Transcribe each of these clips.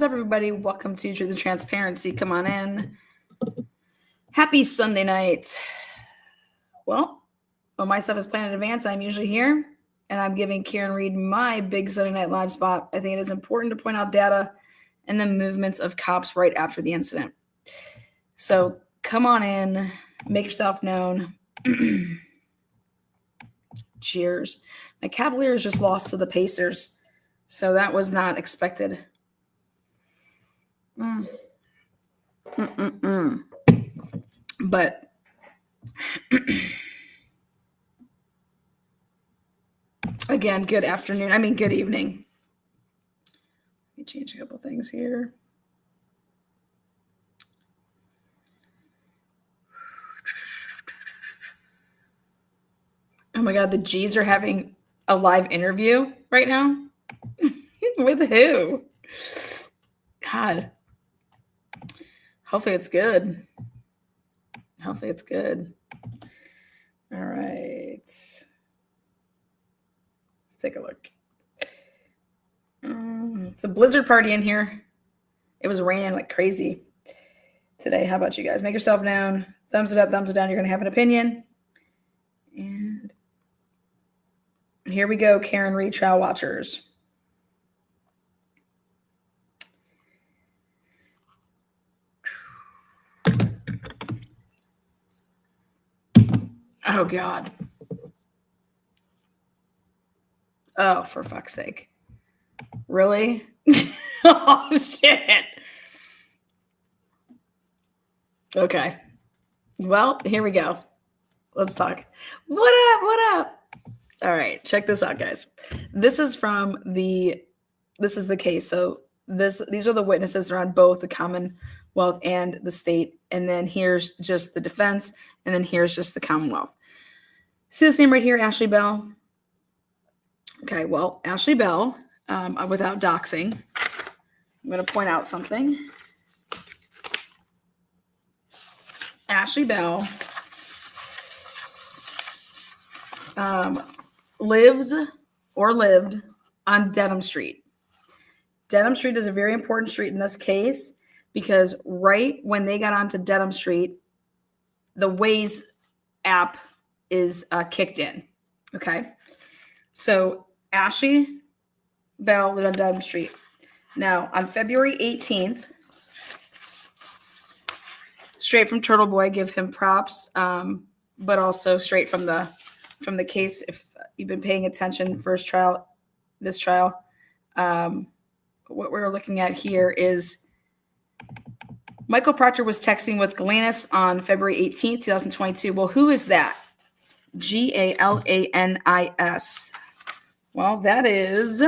is up, everybody? Welcome to Truth and Transparency. Come on in. Happy Sunday night. Well, when my stuff is planned in advance, I'm usually here, and I'm giving Kieran Reed my big Sunday night live spot. I think it is important to point out data and the movements of cops right after the incident. So come on in, make yourself known. Cheers. My Cavaliers just lost to the Pacers, so that was not expected. But again, good afternoon. I mean, good evening. Let me change a couple things here. Oh my God, the G's are having a live interview right now? With who? God. Hopefully it's good. Hopefully it's good. All right. Let's take a look. It's a blizzard party in here. It was raining like crazy today. How about you guys? Make yourself known. Thumbs it up, thumbs it down. You're going to have an opinion. And here we go, Karen Reed Trial Watchers. Oh, God. Oh, for fuck's sake. Really? Oh, shit. Okay. Well, here we go. Let's talk. What up? What up? All right. Check this out, guys. This is the case. So these are the witnesses. They're on both the Commonwealth and the state. And then here's just the defense. And then here's just the Commonwealth. See this name right here, Ashley Bell? Okay, well, Ashley Bell, without doxing, I'm going to point out something. Ashley Bell lived on Dedham Street. Dedham Street is a very important street in this case because right when they got onto Dedham Street, the Waze app is kicked in. Okay. So Ashley Bell lived on Dedham Street. Now on February 18th, straight from Turtle Boy, give him props, but also straight from the case. If you've been paying attention, this trial, what we're looking at here is Michael Proctor was texting with Galanis on February 18th, 2022. Well, who is that? Galanis. Well, that is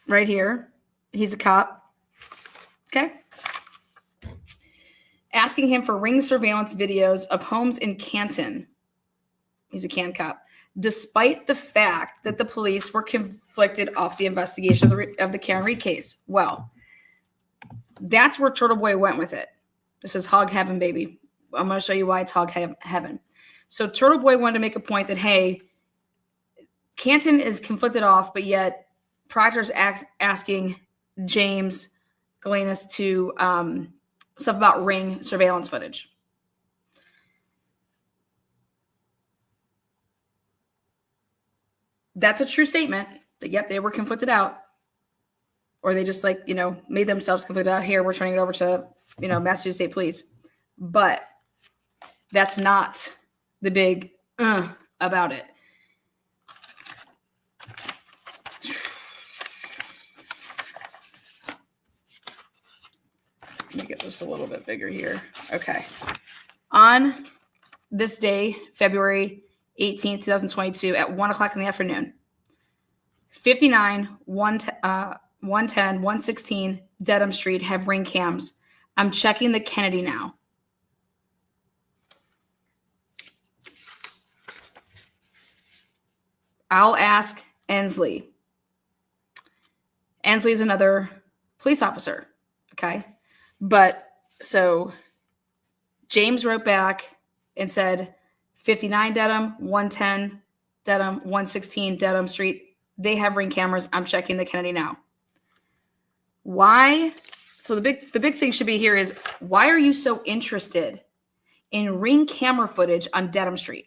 right here. He's a cop. Okay. Asking him for ring surveillance videos of homes in Canton. He's a can cop. Despite the fact that the police were conflicted off the investigation of the Karen Reed case. Well, that's where Turtle Boy went with it. This is Hog Heaven, baby. I'm going to show you why it's Hog Heaven. So Turtle Boy wanted to make a point that, hey, Canton is conflicted off, but yet Proctor's asking James Galanis to stuff about ring surveillance footage. That's a true statement. That, yep, they were conflicted out. Or they just made themselves conflicted out. Here, we're turning it over to, Massachusetts State Police. But that's not the big about it. Let me get this a little bit bigger here. Okay. On this day, February 18th, 2022, at 1 o'clock in the afternoon, 59, 110, 116 Dedham Street have ring cams. I'm checking the Kennedy now. I'll ask Ensley. Ensley is another police officer. Okay. But so James wrote back and said 59 Dedham, 110 Dedham, 116 Dedham Street. They have ring cameras. I'm checking the Kennedy now. Why? So the big thing should be here is, why are you so interested in Ring camera footage on Dedham Street?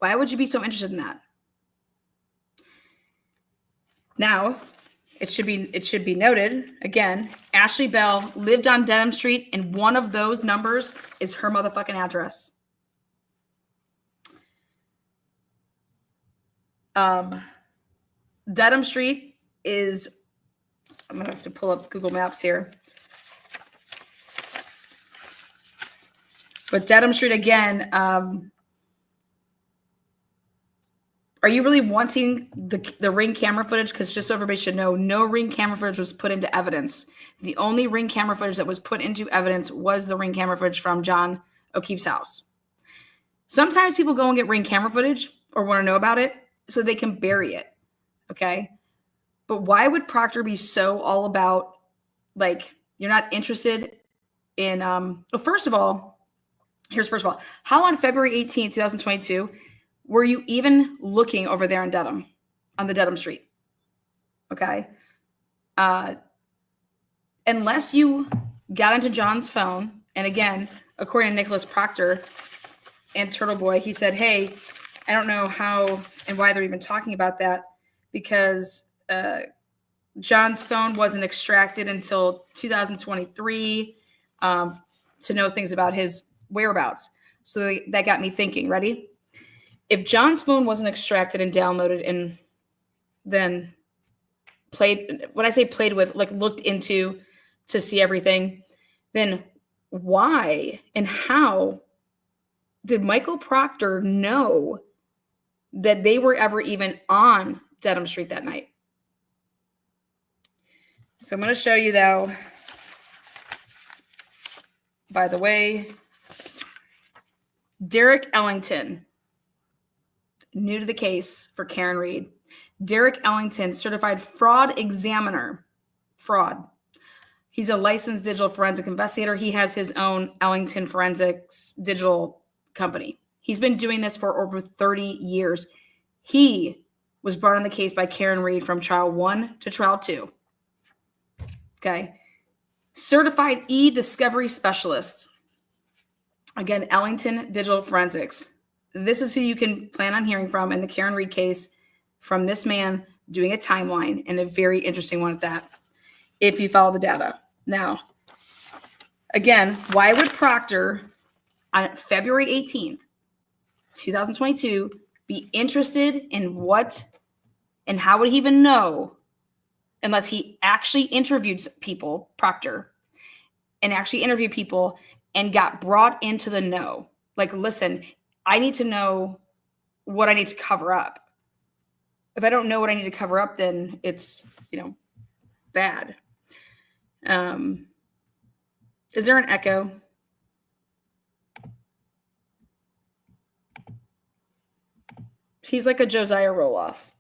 Why would you be so interested in that? Now, it should be noted again, Ashley Bell lived on Dedham Street, and one of those numbers is her motherfucking address. Dedham Street is, I'm gonna have to pull up Google Maps here. But Dedham Street again, are you really wanting the Ring camera footage? Because just so everybody should know, no Ring camera footage was put into evidence. The only Ring camera footage that was put into evidence was the Ring camera footage from John O'Keefe's house. Sometimes people go and get Ring camera footage or want to know about it so they can bury it, okay? But why would Proctor be so all about, like, you're not interested in, well, first of all, how on February 18th, 2022, were you even looking over there in Dedham, on the Dedham Street? Okay. Unless you got into John's phone, and again, according to Nicholas Proctor and Turtle Boy, he said, hey, I don't know how and why they're even talking about that, because John's phone wasn't extracted until 2023 to know things about his whereabouts. So that got me thinking, ready? If John's phone wasn't extracted and downloaded and then played, when I say played with, like looked into to see everything, then why and how did Michael Proctor know that they were ever even on Dedham Street that night? So I'm going to show you, though, by the way, Derek Ellington, new to the case for Karen Reed. Derek Ellington, certified fraud examiner. Fraud. He's a licensed digital forensic investigator. He has his own Ellington Forensics digital company. He's been doing this for over 30 years. He was brought on the case by Karen Reed from trial 1 to trial 2. Okay. Certified e-discovery specialist. Again, Ellington Digital Forensics. This is who you can plan on hearing from in the Karen Reed case, from this man doing a timeline, and a very interesting one at that, if you follow the data. Now, again, why would Proctor on February 18th, 2022, be interested in what and how would he even know unless he actually interviewed people, Proctor, and actually interviewed people and got brought into the know? Like, listen, I need to know what I need to cover up. If I don't know what I need to cover up, then it's, bad. Is there an echo? He's like a Josiah roll-off.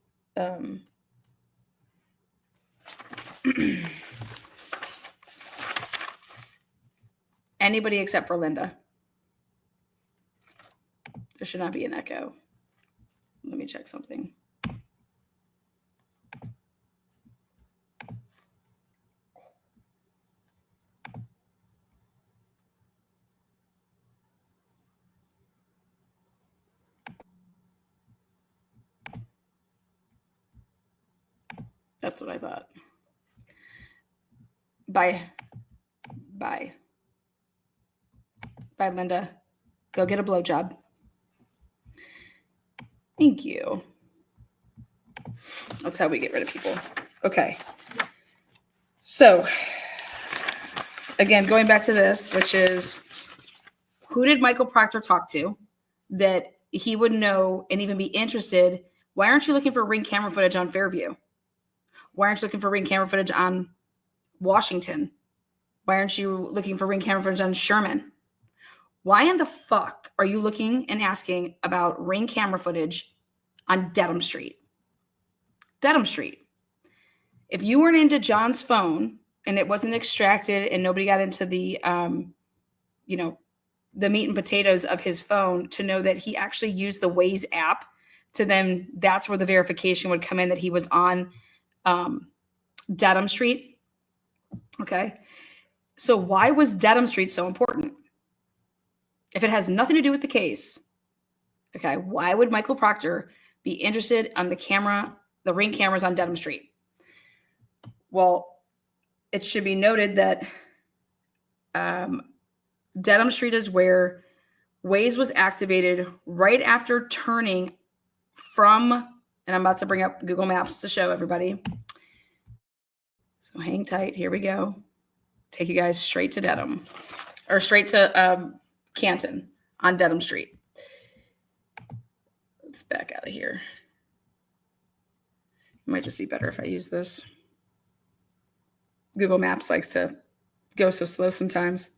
Anybody except for Linda. There should not be an echo. Let me check something. That's what I thought. Bye, Linda. Go get a blowjob. Thank you. That's how we get rid of people. Okay. So, again, going back to this, which is, who did Michael Proctor talk to that he would know and even be interested? Why aren't you looking for Ring camera footage on Fairview? Why aren't you looking for Ring camera footage on Washington? Why aren't you looking for Ring camera footage on Sherman? Why in the fuck are you looking and asking about Ring camera footage on Dedham Street? Dedham Street. If you weren't into John's phone and it wasn't extracted and nobody got into the, the meat and potatoes of his phone to know that he actually used the Waze app, to then that's where the verification would come in that he was on Dedham Street. Okay. So why was Dedham Street so important? If it has nothing to do with the case, okay, why would Michael Proctor be interested on the ring cameras on Dedham Street? Well, it should be noted that Dedham Street is where Waze was activated right after turning from, and I'm about to bring up Google Maps to show everybody. So hang tight. Here we go. Take you guys straight to Dedham, or straight to Canton on Dedham Street. Let's back out of here. It might just be better if I use this. Google Maps likes to go so slow sometimes.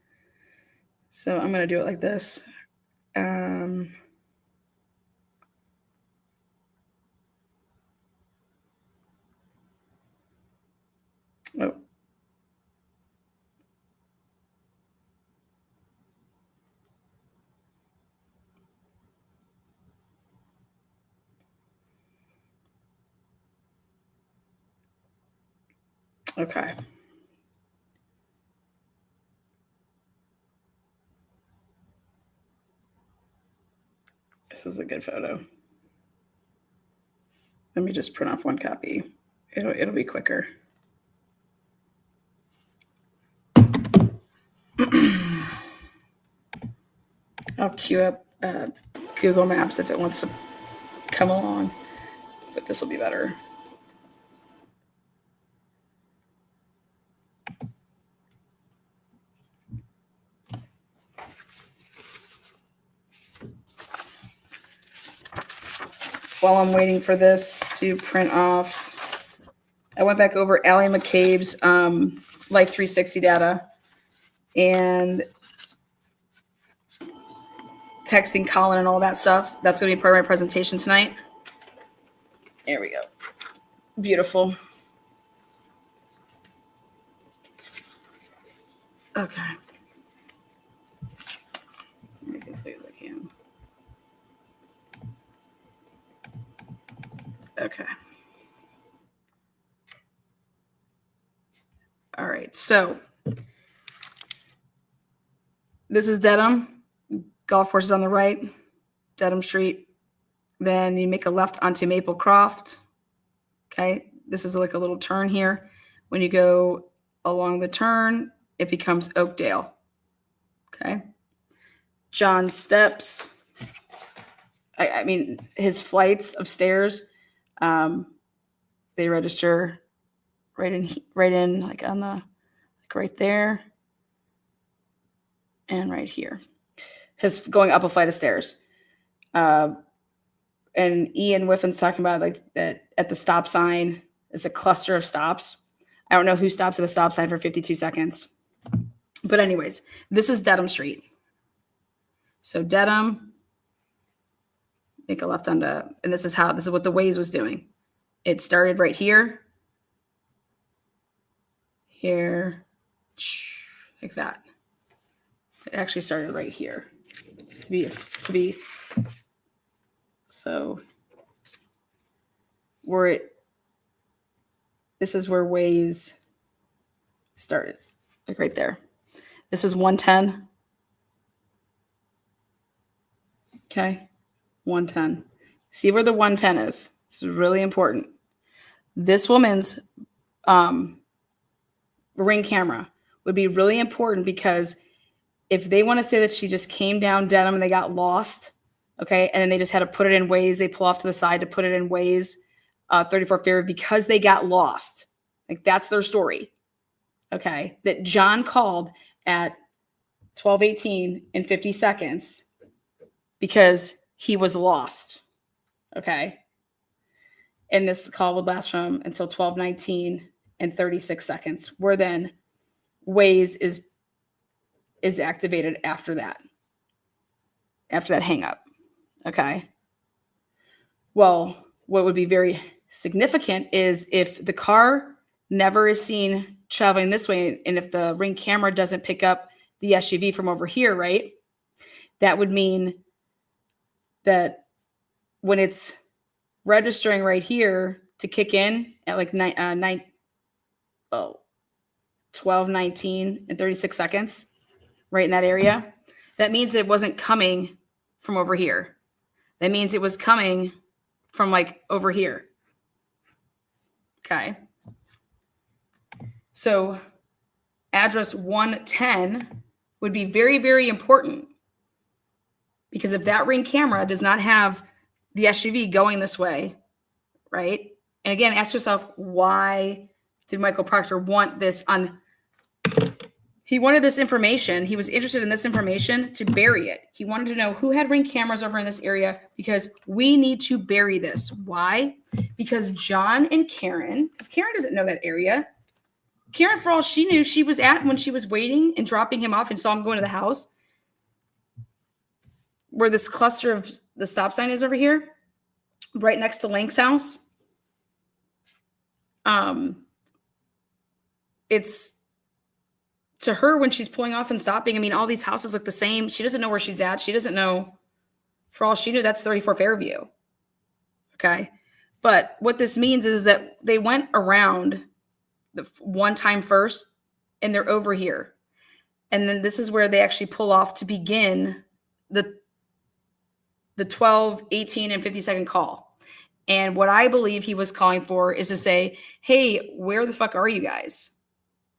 So I'm going to do it like this. Oh. Okay. This is a good photo. Let me just print off one copy. It'll be quicker. I'll queue up Google Maps if it wants to come along, but this will be better. While I'm waiting for this to print off, I went back over Allie McCabe's Life 360 data and texting Colin and all that stuff. That's going to be part of my presentation tonight. There we go. Beautiful. Okay. Make it as big as I can. Okay. All right. So this is Dedham. Golf course is on the right, Dedham Street. Then you make a left onto Maplecroft. Okay. This is like a little turn here. When you go along the turn, it becomes Oakdale. Okay. John Steps. I mean, his flights of stairs, they register right in, like on the, like right there and right here. His going up a flight of stairs. And Ian Whiffin's talking about like that at the stop sign is a cluster of stops. I don't know who stops at a stop sign for 52 seconds. But anyways, this is Dedham Street. So Dedham, make a left onto, and this is what the Waze was doing. It started right here, like that. It actually started right here to be. So this is where Waze started, like right there. This is 110. Okay, 110. See where the 110 is. This is really important. This woman's ring camera would be really important because if they want to say that she just came down Dedham and they got lost, okay, and then they just had to put it in Waze, they pull off to the side to put it in Waze, 34 Fairview because they got lost. Like that's their story, okay, that John called at 12:18 and 50 seconds because he was lost, okay? And this call would last from until 12:19 and 36 seconds, where then Waze is activated after that hang up, okay? Well, what would be very significant is if the car never is seen traveling this way, and if the ring camera doesn't pick up the SUV from over here, right? That would mean that when it's registering right here to kick in at like 12:19 and 36 seconds, right in that area. That means it wasn't coming from over here. That means it was coming from like over here. Okay. So address 110 would be very, very important, because if that Ring camera does not have the SUV going this way, right? And again, ask yourself, why did Michael Proctor want this on? He wanted this information. He was interested in this information to bury it. He wanted to know who had Ring cameras over in this area, because we need to bury this. Why? Because John and Karen, because Karen doesn't know that area. Karen, for all she knew, she was at when she was waiting and dropping him off and saw him going to the house where this cluster of the stop sign is over here, right next to Lank's house. It's to her when she's pulling off and stopping. I mean, all these houses look the same. She doesn't know where she's at. She doesn't know. For all she knew, that's 34 Fairview. Okay. But what this means is that they went around the one time first and they're over here. And then this is where they actually pull off to begin the 12, 18, and 50-second call. And what I believe he was calling for is to say, hey, where the fuck are you guys?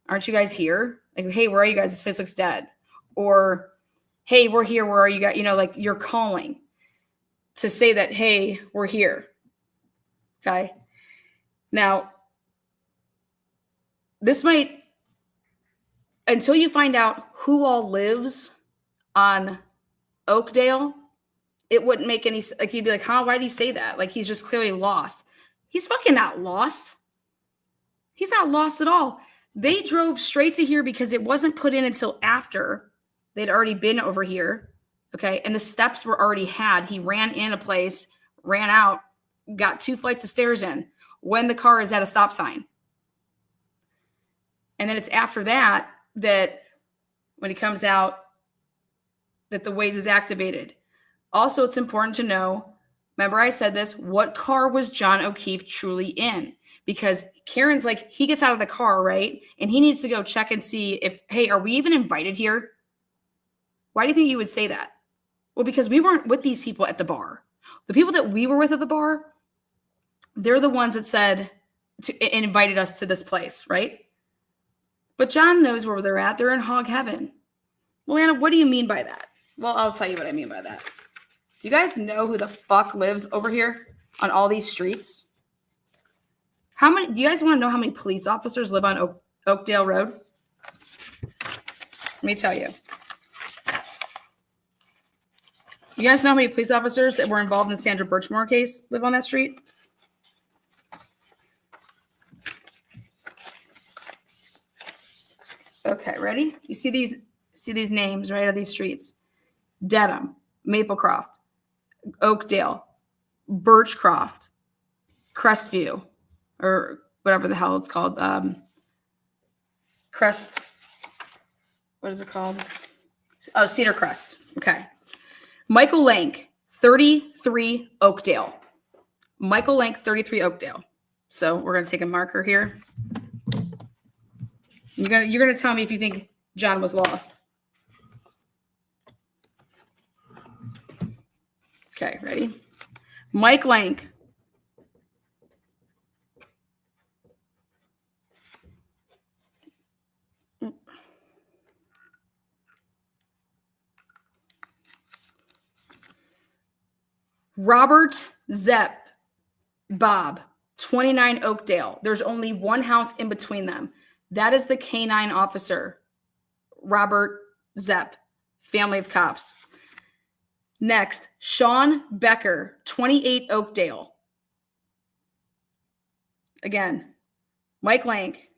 Aren't you guys here? Like, hey, where are you guys? This place looks dead. Or, hey, we're here. Where are you guys? You know, like you're calling to say that, hey, we're here. Okay. Now, this might, until you find out who all lives on Oakdale, it wouldn't make any, like, you'd be like, huh, why do you say that? Like, he's just clearly lost. He's fucking not lost. He's not lost at all. They drove straight to here because it wasn't put in until after they'd already been over here. Okay. And the steps were already had. He ran in a place, ran out, got 2 flights of stairs in when the car is at a stop sign. And then it's after that, that when he comes out, that the Waze is activated. Also, it's important to know, remember I said this, what car was John O'Keefe truly in? Because Karen's like, he gets out of the car, right? And he needs to go check and see if, hey, are we even invited here? Why do you think you would say that? Well, because we weren't with these people at the bar. The people that we were with at the bar, they're the ones that said, invited us to this place, right? But John knows where they're at. They're in Hog Heaven. Well, Anna, what do you mean by that? Well, I'll tell you what I mean by that. Do you guys know who the fuck lives over here on all these streets? Do you guys want to know how many police officers live on Oakdale Road? Let me tell you. You guys know how many police officers that were involved in the Sandra Birchmore case live on that street? Okay, ready? You see these names, right, of these streets? Dedham, Maplecroft, Oakdale, Birchcroft, Crestview, or whatever the hell it's called. Crest. What is it called? Oh, Cedar Crest. Okay. Michael Lank, 33 Oakdale. Michael Lank, 33 Oakdale. So we're going to take a marker here. You're gonna tell me if you think John was lost. Okay, ready? Mike Lank. Robert Zepp, Bob, 29 Oakdale. There's only one house in between them. That is the K-9 officer, Robert Zepp, family of cops. Next, Sean Becker, 28 Oakdale. Again, Mike Lank,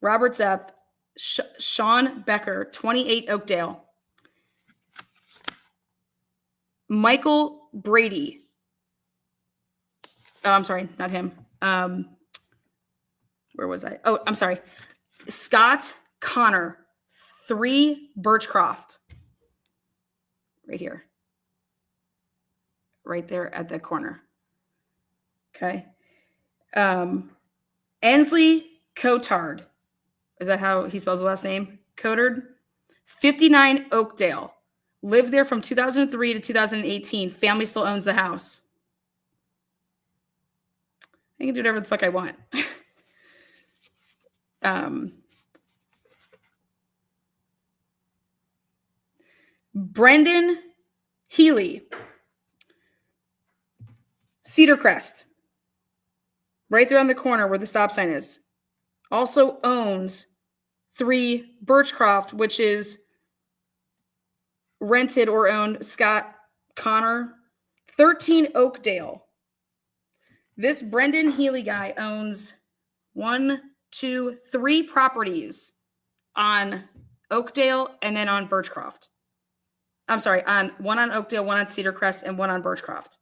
Robert Zepp, Sean Becker, 28 Oakdale. Michael Brady. Oh, I'm sorry, not him. Where was I? Oh, I'm sorry. Scott Connor, 3 Birchcroft. Right here. Right there at the corner. Okay. Ensley Cotard, Is that how he spells the last name? Codard. 59 Oakdale. Lived there from 2003 to 2018. Family still owns the house. I can do whatever the fuck I want. Brendan Healy. Cedar Crest. Right there on the corner where the stop sign is. Also owns 3 Birchcroft, which is rented or owned Scott Connor. 13 Oakdale. This Brendan Healy guy owns 1, 2, 3 properties on Oakdale and then on Birchcroft. I'm sorry, on one on Oakdale, one on Cedar Crest, and one on Birchcroft.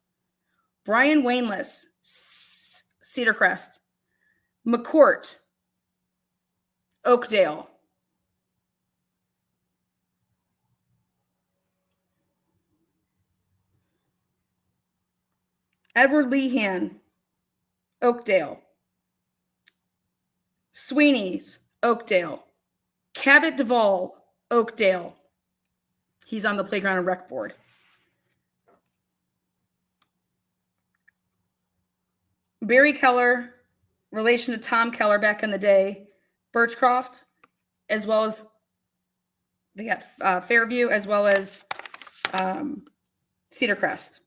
Brian Wainless, Cedar Crest. McCourt, Oakdale. Edward Lehan, Oakdale. Sweeney's, Oakdale. Cabot Duvall, Oakdale. He's on the playground and rec board. Barry Keller, relation to Tom Keller back in the day. Birchcroft, as well as they got Fairview, as well as Cedar Crest.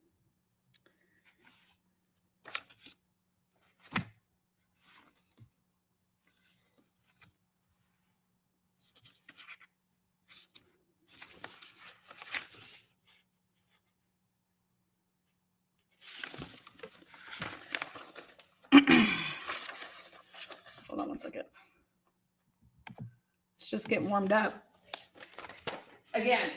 Hold on one second. Let's just get warmed up. Again,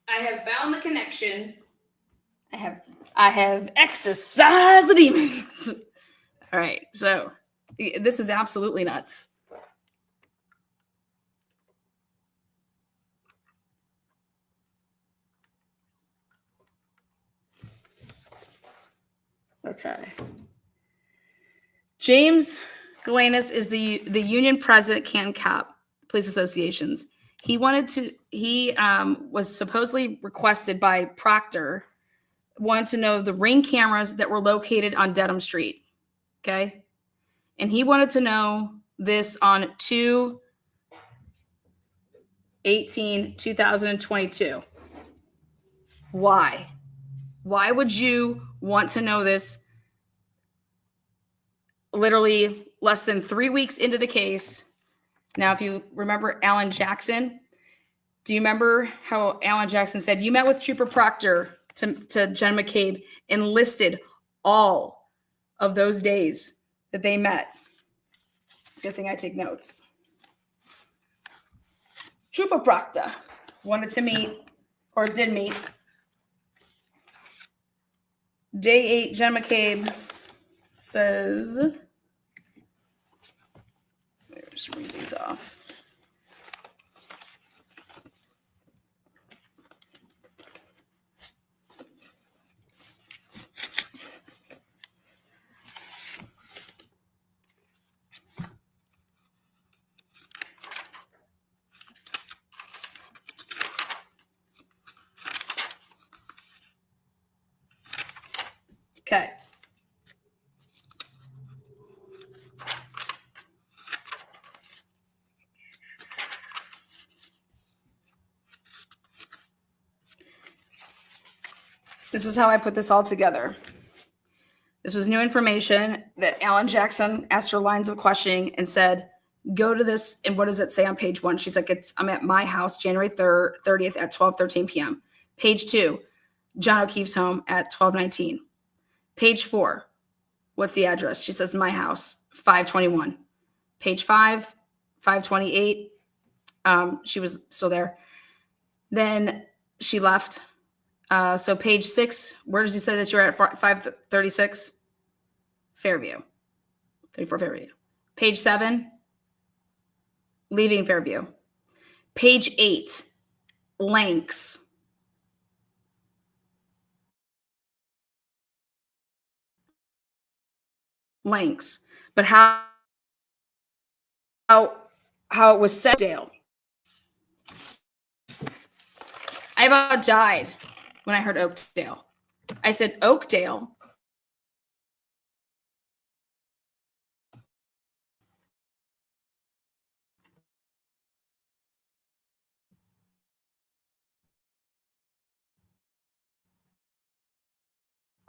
I have found the connection. I have exorcised the demons. All right, so this is absolutely nuts. Okay. James Galanis is the union president, Canton Cop Police Associations. He was supposedly requested by Proctor, wanted to know the ring cameras that were located on Dedham Street. Okay. And he wanted to know this on 2/18/2022. Why? Why would you want to know this literally less than 3 weeks into the case? Now, if you remember Alan Jackson, do you remember how Alan Jackson said, you met with Trooper Proctor to Jen McCabe and listed all of those days that they met? Good thing I take notes. Trooper Proctor wanted to meet, or did meet, Day 8, Jen McCabe says, let me just read these off. Okay. This is how I put this all together. This was new information that Alan Jackson asked her lines of questioning and said, go to this. And what does it say on page 1? She's like, I'm at my house, January 30th at 12:13 p.m. Page 2, John O'Keefe's home at 12:19. Page 4, what's the address? She says, my house, 521. Page 5, 528. She was still there. Then she left. So page 6, where does he say that you're at 536? Fairview. 34 Fairview. Page 7, leaving Fairview. Page 8, Lanks. lengths, but how it was said, Dale. I about died when I heard Oakdale. I said, Oakdale?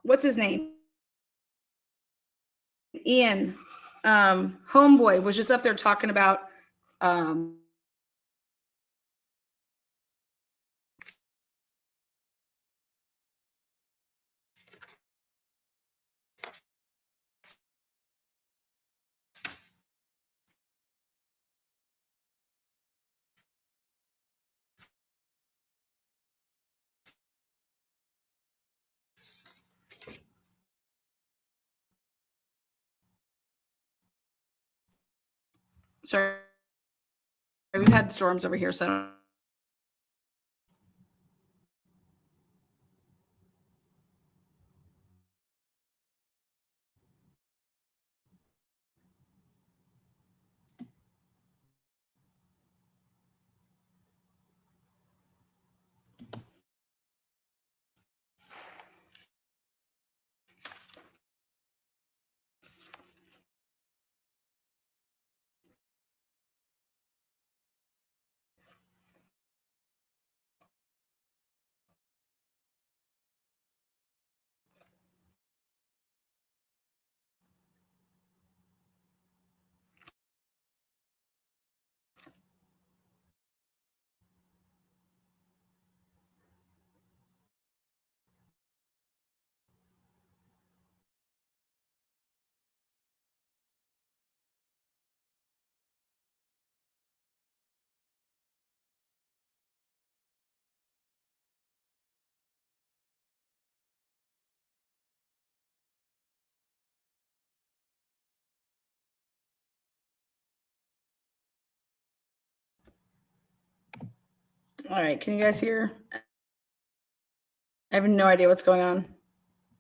What's his name? Ian. Homeboy was just up there talking about sorry, we've had storms over here, so I don't. All right, can you guys hear? I have no idea what's going on.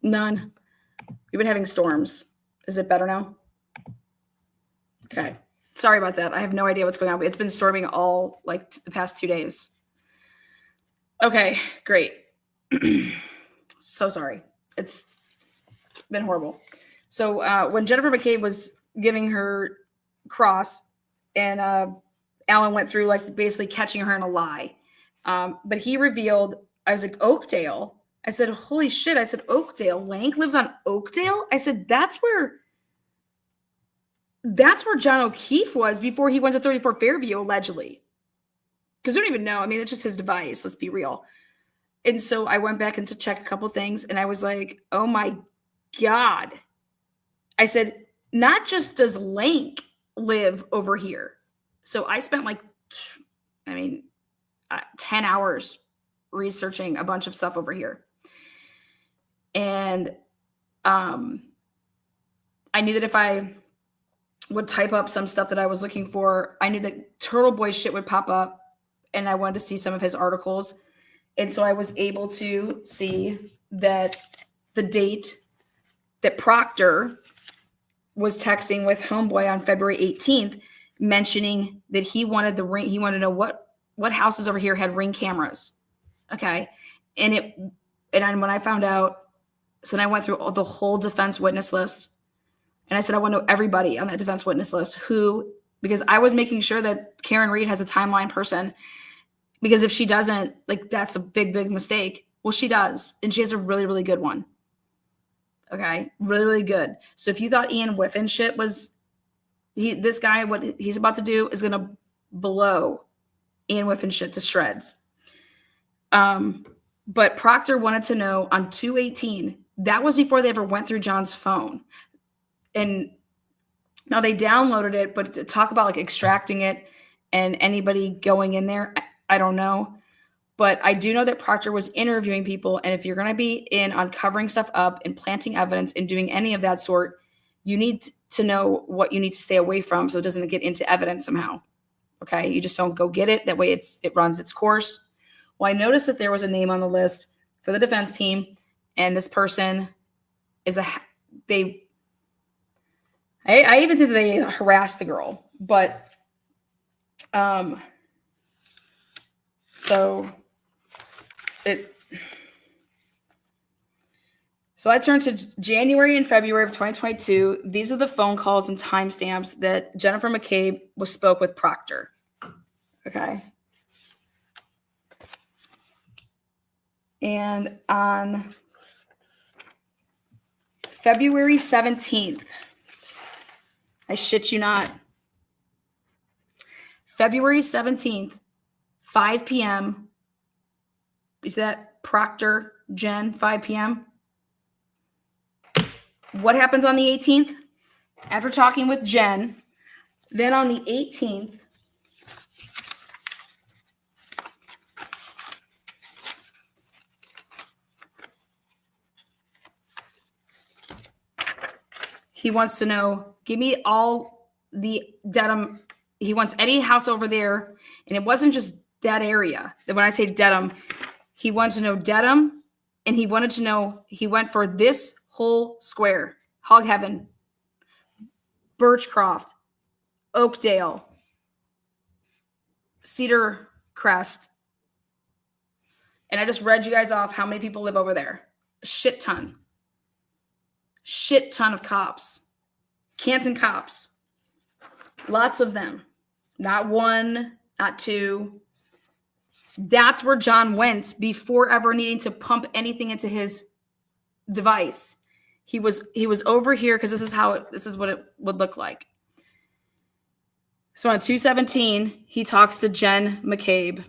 None. We've been having storms. Is it better now? Okay. Sorry about that. I have no idea what's going on. It's been storming all like the past 2 days. Okay, great. So sorry. It's been horrible. So when Jennifer McCabe was giving her cross and Alan went through like basically catching her in a lie. But he revealed, I was like, Oakdale. I said, holy shit. I said, Oakdale. Lank lives on Oakdale? I said, that's where John O'Keefe was before he went to 34 Fairview, allegedly. Because we don't even know. I mean, it's just his device. Let's be real. And so I went back and to check a couple things, and I was like, oh my God. I said, not just does Lank live over here. So I spent 10 hours researching a bunch of stuff over here. And I knew that if I would type up some stuff that I was looking for, I knew that Turtle Boy shit would pop up, and I wanted to see some of his articles. And so I was able to see that the date that Proctor was texting with Homeboy on February 18th, mentioning that he wanted the ring. He wanted to know what houses over here had Ring cameras. Okay. And when I found out, so then I went through the whole defense witness list, and I said, I want to know everybody on that defense witness list because I was making sure that Karen Reed has a timeline person, because if she doesn't, like, that's a big, big mistake. Well, she does. And she has a really, really good one. Okay. Really, really good. So if you thought Ian Whiffen shit was this guy, what he's about to do is going to blow Ian Whiffen shit to shreds. But Proctor wanted to know on 2/18, that was before they ever went through John's phone. And now they downloaded it, but to talk about like extracting it and anybody going in there, I don't know. But I do know that Proctor was interviewing people. And if you're going to be in on covering stuff up and planting evidence and doing any of that sort, you need to know what you need to stay away from so it doesn't get into evidence somehow. Okay. You just don't go get it. That way it runs its course. Well, I noticed that there was a name on the list for the defense team, and this person is I even think they harassed the girl, but so it. So I turned to January and February of 2022. These are the phone calls and timestamps that Jennifer McCabe spoke with Proctor. Okay. And on February 17th, I shit you not, February 17th, 5 p.m. Is that Proctor, Jen, 5 p.m.? What happens on the 18th? After talking with Jen, then on the 18th, he wants to know, give me all the Dedham. He wants any house over there. And it wasn't just that area. When I say Dedham, he wanted to know Dedham, and he wanted to know, he went for this whole square. Hog Heaven, Birchcroft, Oakdale, Cedar Crest. And I just read you guys off how many people live over there. A shit ton. Shit ton of cops. Canton cops. Lots of them. Not one, not two. That's where John went before ever needing to pump anything into his device. He was over here because this is what it would look like. So on 2/17, he talks to Jen McCabe.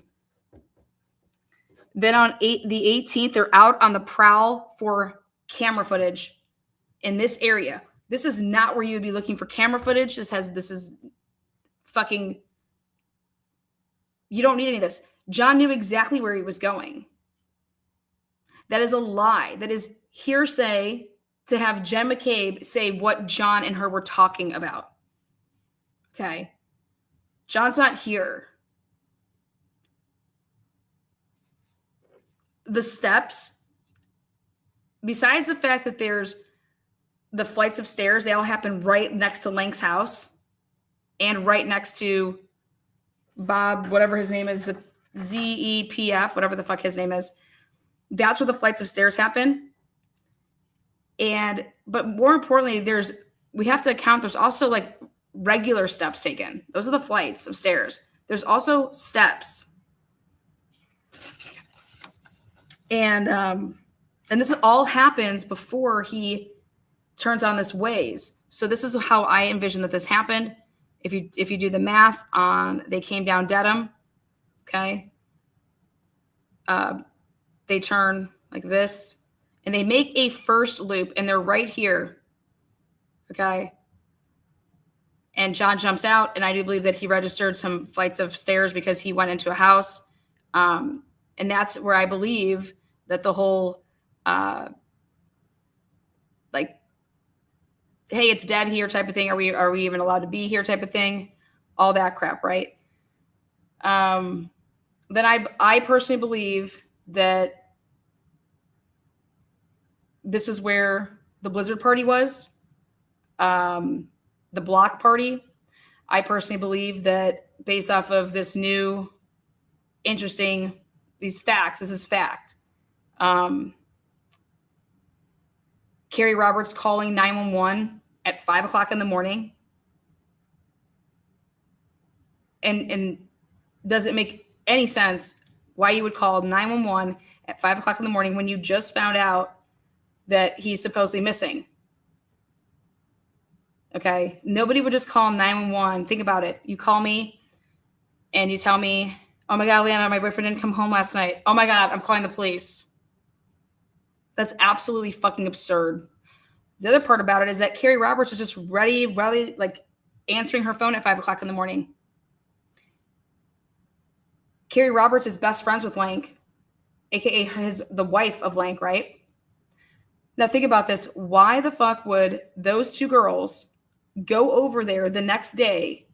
Then on the 18th, they're out on the prowl for camera footage in this area. This is not where you'd be looking for camera footage. This is fucking, you don't need any of this. John knew exactly where he was going. That is a lie. That is hearsay to have Jen McCabe say what John and her were talking about. Okay. John's not here. The steps, besides the fact that there's the flights of stairs, they all happen right next to Lank's house and right next to Bob, whatever his name is, ZEPF, whatever the fuck his name is. That's where the flights of stairs happen. But more importantly, we have to account, there's also like regular steps taken. Those are the flights of stairs. There's also steps. And this all happens before he turns on this Waze. So this is how I envision that this happened. If you do the math on, they came down Dedham, okay? They turn like this, and they make a first loop, and they're right here, okay? And John jumps out, and I do believe that he registered some flights of stairs because he went into a house. And that's where I believe that the whole, like, hey, it's dead here type of thing. Are we even allowed to be here type of thing? All that crap, right? Then I personally believe that this is where the Blizzard Party was, the Block Party. I personally believe that based off of this new, interesting, these facts, this is fact. Carrie Roberts calling 911 at 5 o'clock in the morning. And does it make any sense why you would call 911 at 5 o'clock in the morning when you just found out that he's supposedly missing? Okay. Nobody would just call 911. Think about it. You call me and you tell me, oh my God, Leanna, my boyfriend didn't come home last night. Oh my God, I'm calling the police. That's absolutely fucking absurd. The other part about it is that Carrie Roberts was just ready, like answering her phone at 5 o'clock in the morning. Carrie Roberts is best friends with Lank, aka the wife of Lank, right? Now think about this. Why the fuck would those two girls go over there the next day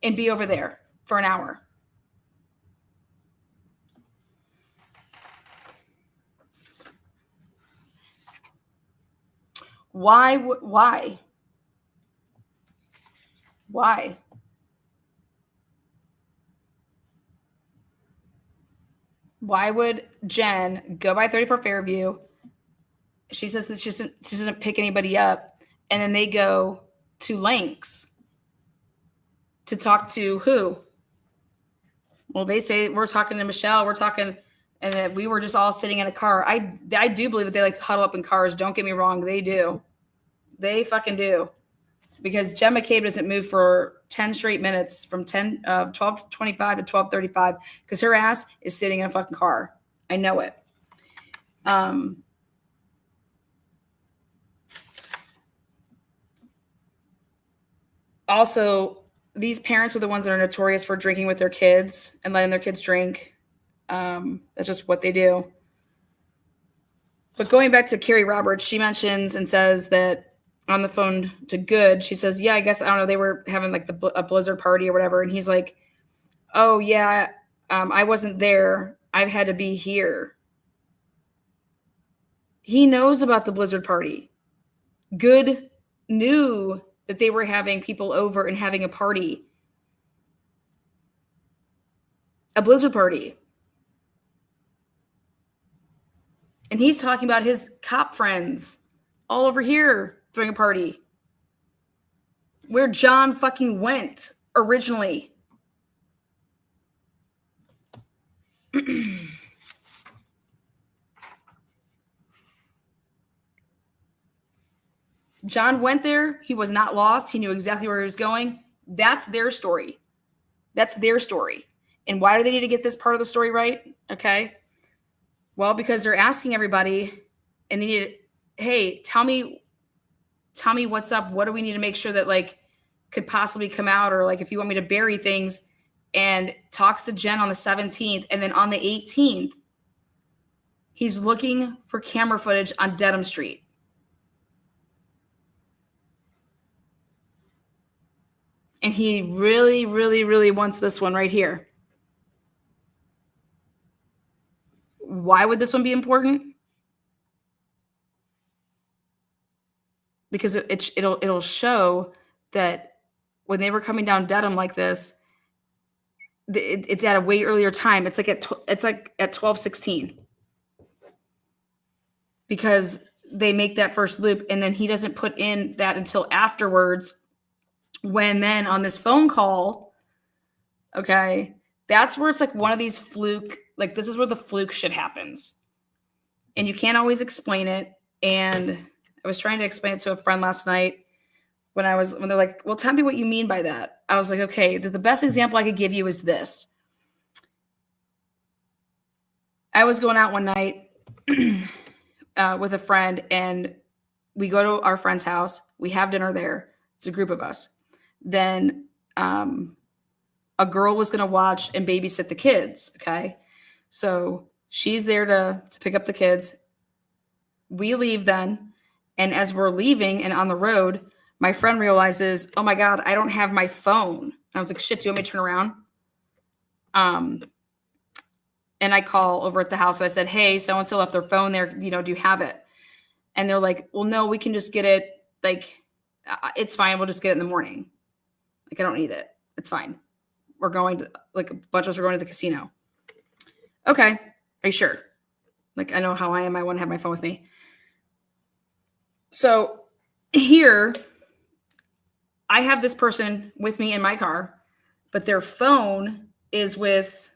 and be over there for an hour? Why? Why would Jen go by 34 Fairview? She says that she doesn't pick anybody up, and then they go to lengths to talk to who? Well, they say we're talking to Michelle. We're talking, and that we were just all sitting in a car. I do believe that they like to huddle up in cars. Don't get me wrong, they do. They fucking do. Because Jen McCabe doesn't move for 10 straight minutes from 12:25 to 12:35 because her ass is sitting in a fucking car. I know it. Also, these parents are the ones that are notorious for drinking with their kids and letting their kids drink. That's just what they do. But going back to Carrie Roberts, she mentions and says that on the phone to Good, she says, yeah, I guess, I don't know, they were having like a blizzard party or whatever. And he's like, oh, yeah, I wasn't there. I've had to be here. He knows about the blizzard party. Good knew that they were having people over and having a party. A blizzard party. And he's talking about his cop friends all over here throwing a party. Where John fucking went originally. John went there. He was not lost. He knew exactly where he was going. That's their story. That's their story. And why do they need to get this part of the story right? Okay. Well, because they're asking everybody and they need to, hey, tell me what's up. What do we need to make sure that like could possibly come out? Or like if you want me to bury things, and talks to Jen on the 17th. And then on the 18th, he's looking for camera footage on Dedham Street. And he really, really, really wants this one right here. Why would this one be important? Because it'll show that when they were coming down Dedham like this, it's at a way earlier time. It's like at 12:16 because they make that first loop, and then he doesn't put in that until afterwards. When then on this phone call, okay, that's where it's like one of these fluke. Like this is where the fluke shit happens, and you can't always explain it. And I was trying to explain it to a friend last night. When they're like, well, tell me what you mean by that. I was like, okay, the best example I could give you is this. I was going out one night with a friend, and we go to our friend's house. We have dinner there. It's a group of us. Then a girl was going to watch and babysit the kids, okay? So she's there to pick up the kids. We leave then, and as we're leaving and on the road, my friend realizes, oh my God, I don't have my phone. I was like, shit, do you want me to turn around? And I call over at the house and I said, hey, so-and-so left their phone there. Do you have it? And they're like, well, no, we can just get it. Like, it's fine. We'll just get it in the morning. Like, I don't need it. It's fine. We're going to, like, a bunch of us are going to the casino. Okay. Are you sure? Like, I know how I am. I want to have my phone with me. So here, I have this person with me in my car, but their phone is with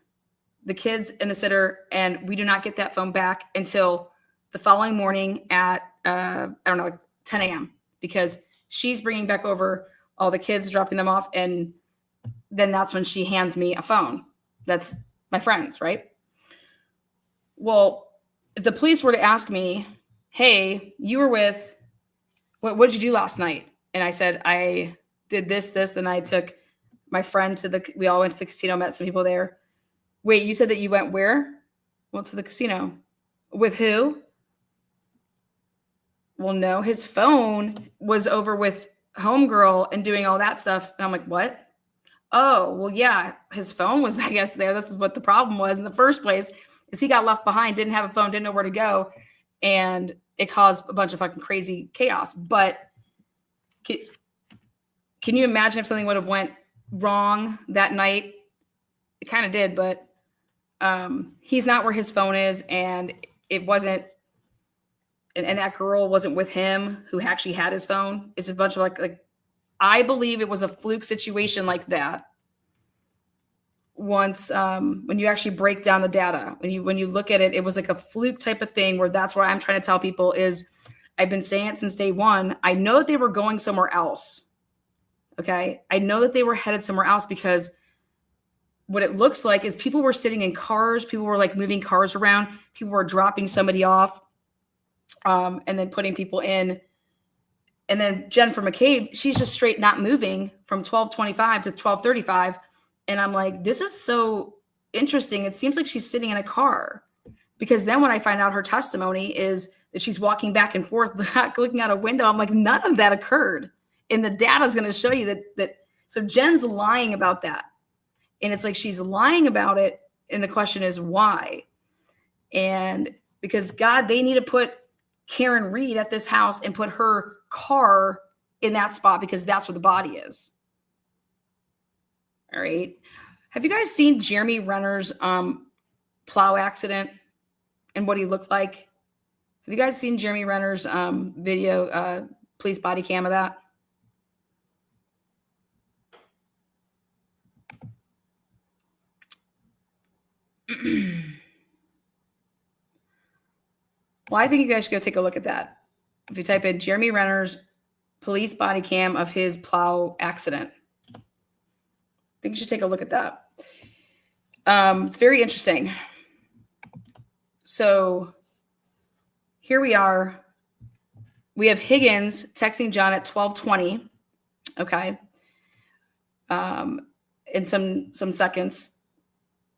the kids and the sitter, and we do not get that phone back until the following morning at, like 10 a.m. because she's bringing back over all the kids, dropping them off, and then that's when she hands me a phone. That's my friend's, right? Well, if the police were to ask me, hey, you were with, what did you do last night? And I said, I did this, then I took my friend we all went to the casino, met some people there. Wait, you said that you went where? Went to the casino. With who? Well, no, his phone was over with homegirl and doing all that stuff. And I'm like, what? Oh, well, yeah, his phone was, I guess, there. This is what the problem was in the first place, is he got left behind, didn't have a phone, didn't know where to go. And it caused a bunch of fucking crazy chaos. But can you imagine if something would have went wrong that night? It kind of did, but he's not where his phone is, and it wasn't, and that girl wasn't with him who actually had his phone. It's a bunch of like I believe it was a fluke situation like that. Once when you actually break down the data, when you look at it, it was like a fluke type of thing, where that's what I'm trying to tell people is, I've been saying it since day one. I know that they were going somewhere else. Okay. I know that they were headed somewhere else, because what it looks like is people were sitting in cars. People were like moving cars around. People were dropping somebody off and then putting people in. And then Jennifer McCabe, she's just straight not moving from 12:25 to 12:35. And I'm like, this is so interesting. It seems like she's sitting in a car, because then when I find out her testimony is that she's walking back and forth, looking out a window, I'm like, none of that occurred. And the data is going to show you that. So Jen's lying about that. And it's like, she's lying about it. And the question is why? And because God, they need to put Karen Reed at this house and put her car in that spot, because that's where the body is. All right. Have you guys seen Jeremy Renner's plow accident and what he looked like? Have you guys seen Jeremy Renner's video, police body cam of that? Well, I think you guys should go take a look at that. If you type in Jeremy Renner's police body cam of his plow accident, I think you should take a look at that. It's very interesting. So here we are. We have Higgins texting John at 12:20. Okay. In some seconds,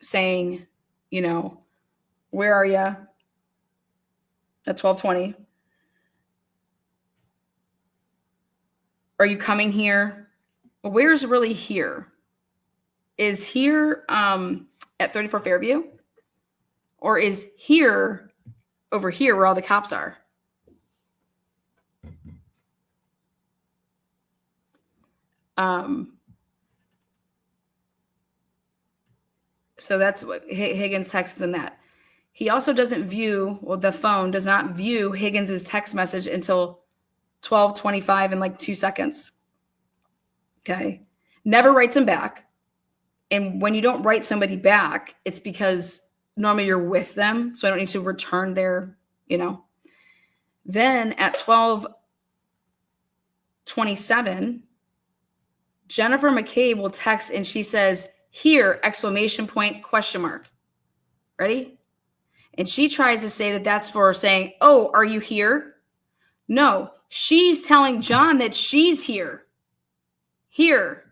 saying, you know, where are you? At 12:20. Are you coming here? Well, where's really here? Is here at 34 Fairview? Or is here over here where all the cops are? So that's what Higgins texts in that. He also doesn't view, well, the phone does not view Higgins's text message until 12:25 in like 2 seconds. Okay. Never writes him back. And when you don't write somebody back, it's because normally you're with them. So I don't need to return their, you know. Then at 12:27, Jennifer McCabe will text and she says, here, exclamation point, question mark. Ready? And she tries to say that that's for saying, oh, are you here? No, she's telling John that she's here. Here.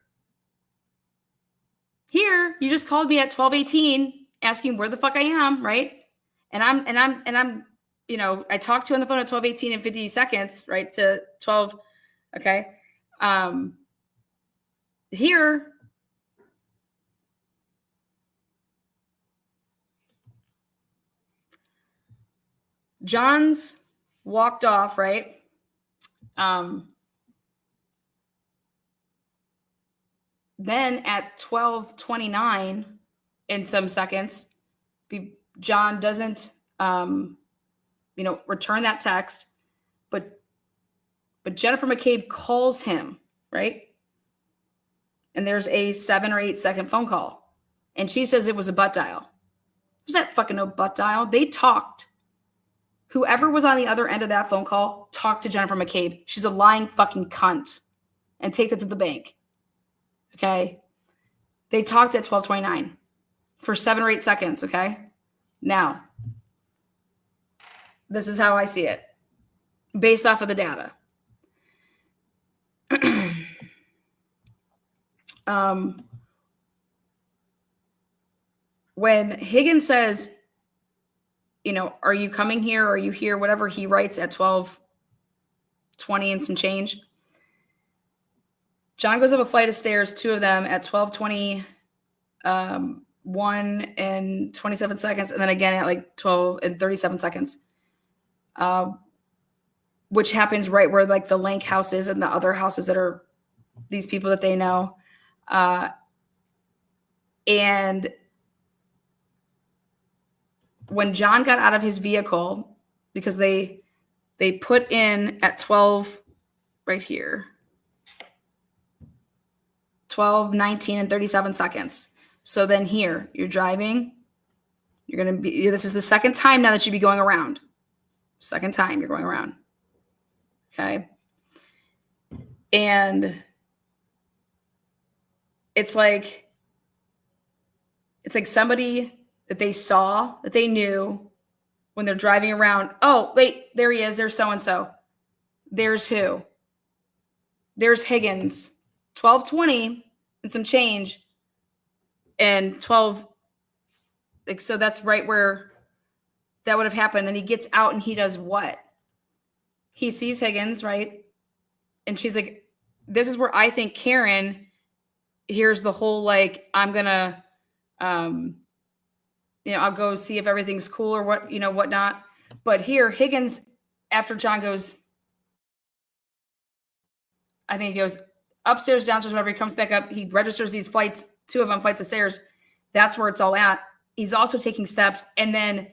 Here, you just called me at 12:18 asking where the fuck I am, right? And I'm, you know, I talked to you on the phone at 12:18 and 50 seconds, right? To 12. Okay. Here. John's walked off, right? Then at 12:29 in some seconds, John doesn't, return that text, but Jennifer McCabe calls him, right? And there's a 7 or 8 second phone call. And she says it was a butt dial. There's that fucking no butt dial. They talked. Whoever was on the other end of that phone call talked to Jennifer McCabe. She's a lying fucking cunt. And take that to the bank. Okay? They talked at 12:29 for 7 or 8 seconds, okay? Now, this is how I see it based off of the data. When Higgins says, you know, are you coming here? Are you here? Whatever he writes at 12:20 and some change. John goes up a flight of stairs, 2 of them at 12:21 and 27 seconds. And then again at like 12 and 37 seconds. which happens right where like the Lank house is and the other houses that are these people that they know. And when John got out of his vehicle, because they put in at 12 right here, 12, 19, and 37 seconds. So then here, you're driving. You're going to be, this is the second time now that you'd be going around. Second time you're going around. Okay. And it's like somebody that they saw, that they knew when they're driving around. Oh, wait, there he is. There's so-and-so. There's who? There's Higgins. 12:20 and some change. And 12. Like, so that's right where that would have happened. And he gets out and he does what? He sees Higgins, right? And she's like, this is where I think Karen hears the whole, like, I'm going to, I'll go see if everything's cool or what, whatnot. But here, Higgins, after John goes, I think he goes upstairs, downstairs, whatever, he comes back up, he registers these flights, 2 of them flights of stairs. That's where it's all at. He's also taking steps. And then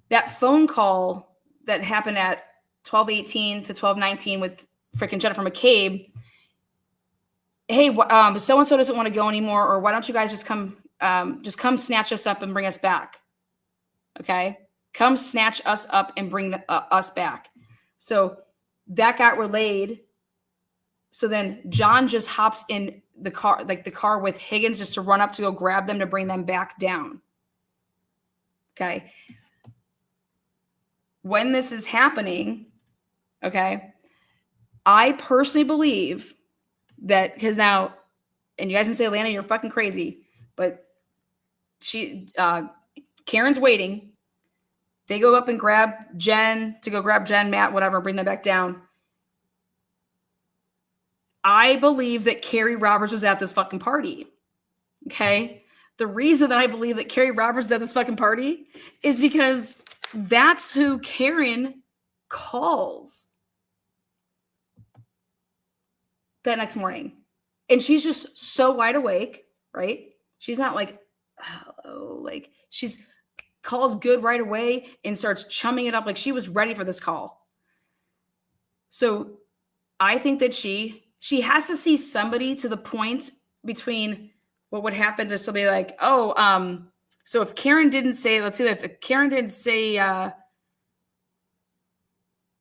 that phone call that happened at 12:18 to 12:19 with freaking Jennifer McCabe. Hey, so-and-so doesn't want to go anymore. Or why don't you guys just come snatch us up and bring us back. Okay. Come snatch us up and bring us back. So that got relayed. So then John just hops in the car, like the car with Higgins, just to run up to go grab them to bring them back down. Okay. When this is happening, okay, I personally believe that, because now, and you guys can say, Lana, you're fucking crazy, but Karen's waiting. They go up and grab Jen, Matt, whatever, bring them back down. I believe that Carrie Roberts was at this fucking party. Okay. The reason that I believe that Carrie Roberts was at this fucking party is because that's who Karen calls that next morning. And she's just so wide awake, right? She's not like, oh, like she's calls good right away and starts chumming it up. Like she was ready for this call. So I think that she has to see somebody to the point between what would happen to somebody like, oh, so if Karen didn't say, let's say that if Karen didn't say,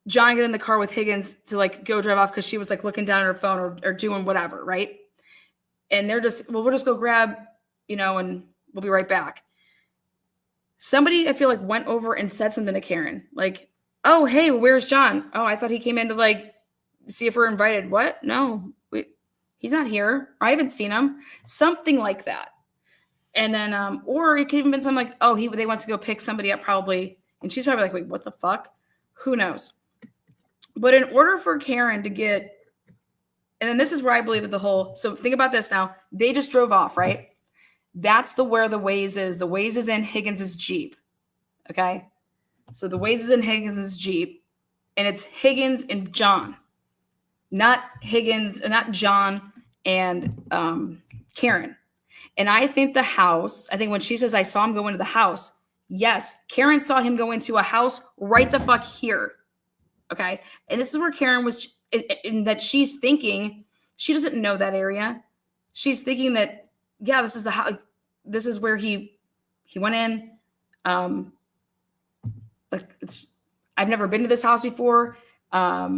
John get in the car with Higgins to like go drive off because she was like looking down at her phone or doing whatever, right? And they're just, well, we'll just go grab, and we'll be right back. Somebody, I feel like, went over and said something to Karen, like, oh, hey, where's John? Oh, I thought he came in to like see if we're invited. What? No, he's not here. I haven't seen him. Something like that. And then, or it could even been something like, oh, they want to go pick somebody up probably. And she's probably like, wait, what the fuck? Who knows? But in order for Karen to get, and then this is where I believe that so think about this now. They just drove off, right? That's where the Waze is. The Waze is in Higgins' Jeep. Okay. So the Waze is in Higgins' Jeep, and it's Higgins and John, not John and Karen. And I think when she says, I saw him go into the house, yes, Karen saw him go into a house right the fuck here. Okay. And this is where Karen was, in that she's thinking, she doesn't know that area. She's thinking that, yeah, this is the house. This is where he went in. I've never been to this house before. I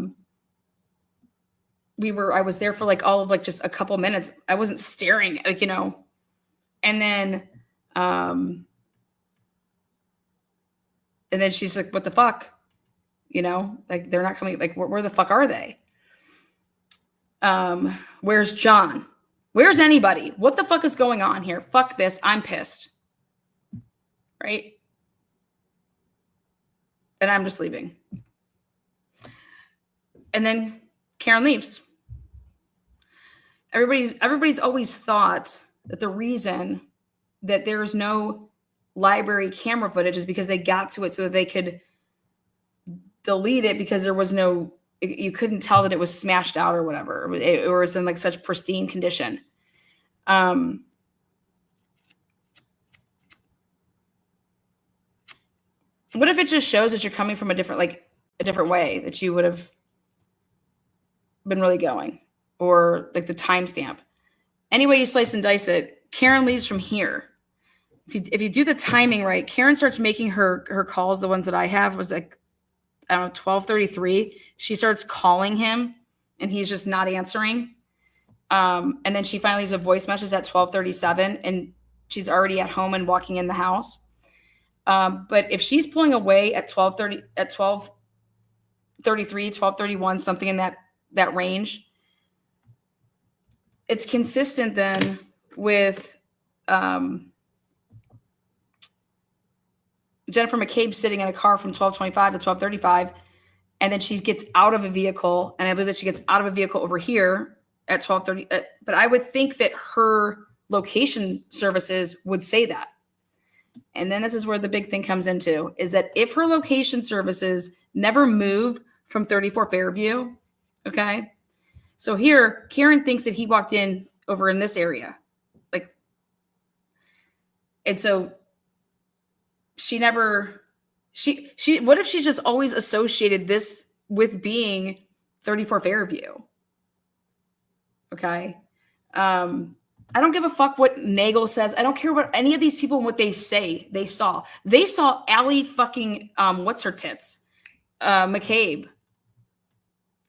was there for like all of like just a couple minutes. I wasn't staring, like, and then she's like, what the fuck? Like they're not coming. Like, where the fuck are they? Where's John? Where's anybody? What the fuck is going on here? Fuck this. I'm pissed. Right? And I'm just leaving. And then Karen leaves. Everybody's always thought that the reason that there's no library camera footage is because they got to it so that they could delete it because there was no, you couldn't tell that it was smashed out or whatever. It was in like such pristine condition. What if it just shows that you're coming from a different way that you would have been really going, or like the timestamp? Any way you slice and dice it, Karen leaves from here. If you do the timing right, Karen starts making her calls. The ones that I have was like, I don't know, 12:33. She starts calling him and he's just not answering. And then she finally leaves a voice message at 12:37 and she's already at home and walking in the house. But if she's pulling away at 12:30, at 12:33, 12:31, something in that range, it's consistent then with Jennifer McCabe sitting in a car from 12:25 to 12:35, and then she gets out of a vehicle, and I believe that she gets out of a vehicle over here at 12:30. But I would think that her location services would say that. And then this is where the big thing comes into, is that if her location services never move from 34 Fairview, okay? So here, Karen thinks that he walked in over in this area. And so what if she just always associated this with being 34 Fairview? Okay. I don't give a fuck what Nagel says. I don't care what any of these people and what they say they saw. They saw Allie fucking, what's her tits? McCabe.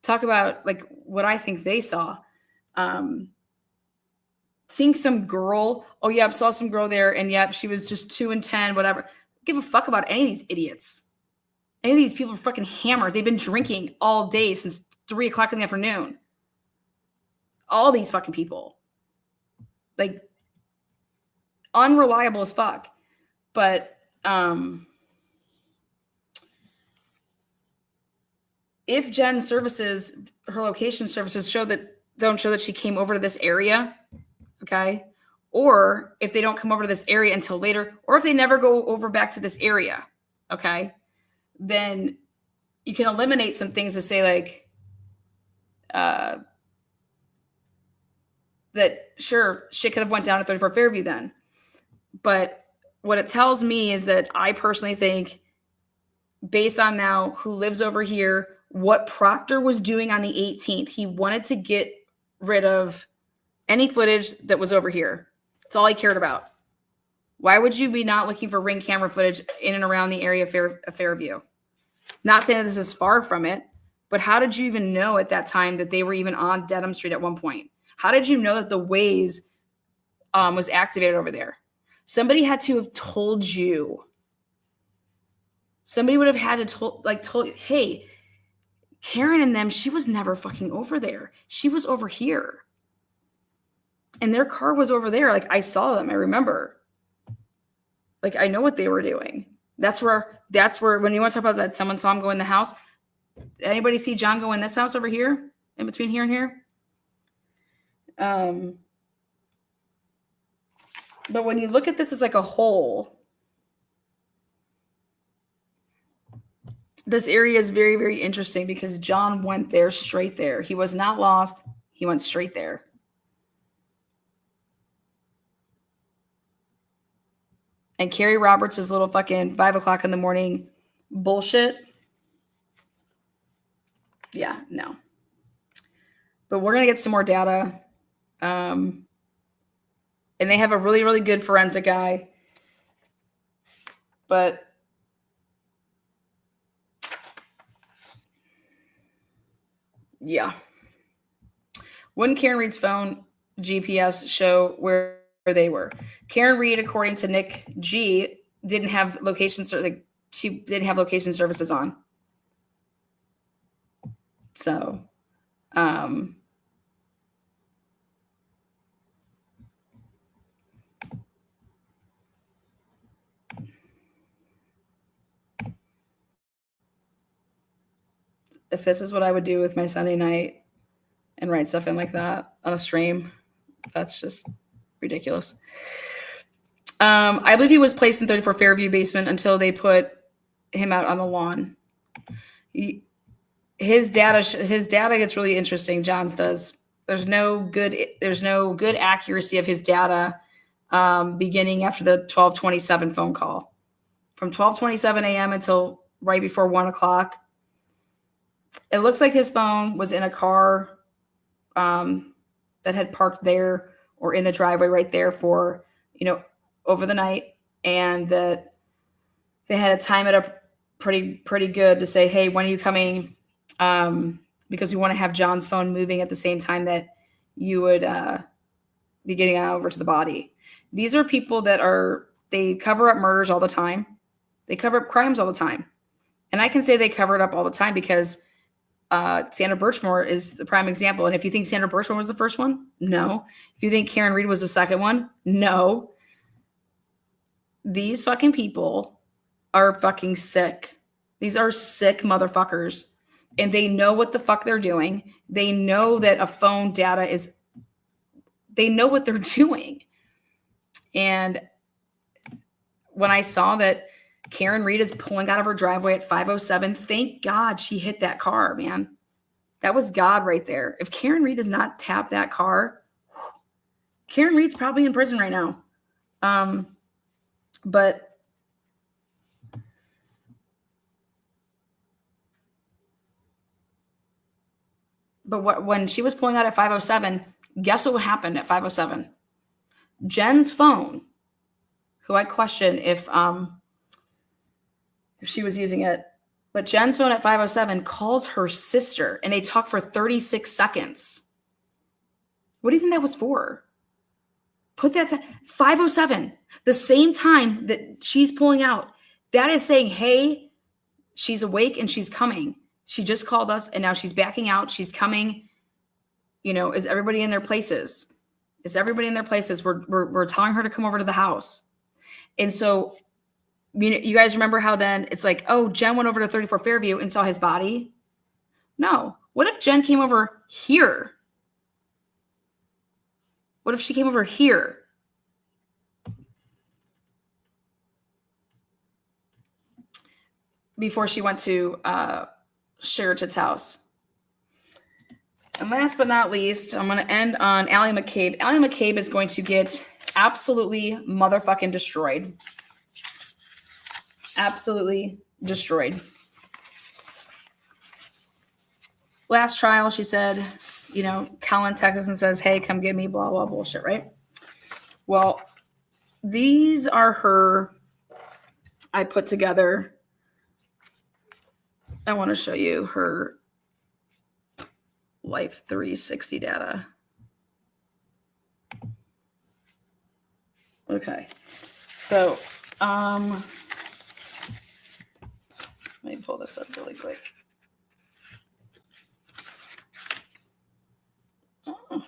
Talk about like what I think they saw. Seeing some girl. Oh, yep, saw some girl there. And yep, she was just 2 and 10, whatever. Give a fuck about any of these idiots. Any of these people are fucking hammered. They've been drinking all day since 3 o'clock in the afternoon. All these fucking people. Like, unreliable as fuck. But if Jen's services, her location services don't show that she came over to this area, okay? Or if they don't come over to this area until later, or if they never go over back to this area, okay? Then you can eliminate some things to say like, that sure, shit could have went down at 34 Fairview then. But what it tells me is that I personally think, based on now who lives over here, what Proctor was doing on the 18th, he wanted to get rid of any footage that was over here. That's all he cared about. Why would you be not looking for ring camera footage in and around the area of Fairview? Not saying that this is far from it, but how did you even know at that time that they were even on Dedham Street at one point? How did you know that the Waze was activated over there? Somebody had to have told you. Somebody would have had to told you, hey, Karen and them, she was never fucking over there. She was over here. And their car was over there. Like, I saw them. I remember. Like, I know what they were doing. That's where, when you want to talk about that, someone saw him go in the house. Anybody see John go in this house over here? In between here and here? But when you look at this as like a whole, this area is very, very interesting because John went there, straight there. He was not lost. He went straight there. And Carrie Roberts' little fucking 5 o'clock in the morning bullshit. Yeah, no. But we're going to get some more data. And they have a really, really good forensic guy. But yeah. Wouldn't Karen Reed's phone GPS show where they were? Karen Reed, according to Nick G, didn't have location she didn't have location services on. So, if this is what I would do with my Sunday night and write stuff in like that on a stream, that's just ridiculous. I believe he was placed in 34 Fairview basement until they put him out on the lawn. His data gets really interesting. John's does. There's no good accuracy of his data beginning after the 12:27 phone call. From 12:27 a.m. until right before 1 o'clock. It looks like his phone was in a car that had parked there or in the driveway right there for, over the night, and that they had to time it up pretty good to say, hey, when are you coming? Because we want to have John's phone moving at the same time that you would be getting over to the body. These are people that they cover up murders all the time. They cover up crimes all the time. And I can say they cover it up all the time because Sandra Birchmore is the prime example. And if you think Sandra Birchmore was the first one, no. If you think Karen Reed was the second one, no. These fucking people are fucking sick. These are sick motherfuckers. And they know what the fuck they're doing. They know that a phone data they know what they're doing. And when I saw that Karen Reed is pulling out of her driveway at 5:07, thank God she hit that car, man. That was God right there. If Karen Reed does not tap that car, Karen Reed's probably in prison right now. But when she was pulling out at 5:07, guess what happened at 5:07? Jen's phone, who I question if she was using it, but Jen's phone at 5:07 calls her sister, and they talk for 36 seconds. What do you think that was for? Put that to 5:07, the same time that she's pulling out. That is saying, hey, she's awake and she's coming. She just called us and now she's backing out. She's coming. Is everybody in their places? Is everybody in their places? We're telling her to come over to the house. And so, you guys remember how then it's like, oh, Jen went over to 34 Fairview and saw his body? No. What if Jen came over here? What if she came over here? Before she went to Sheraton's house. And last but not least, I'm going to end on Allie McCabe. Allie McCabe is going to get absolutely motherfucking destroyed. Absolutely destroyed. Last trial, she said, Colin texts and says, hey, come get me, blah, blah, bullshit, right? Well, these are I put together. I want to show you her Life 360 data. Okay. So, let me pull this up really quick. Oh.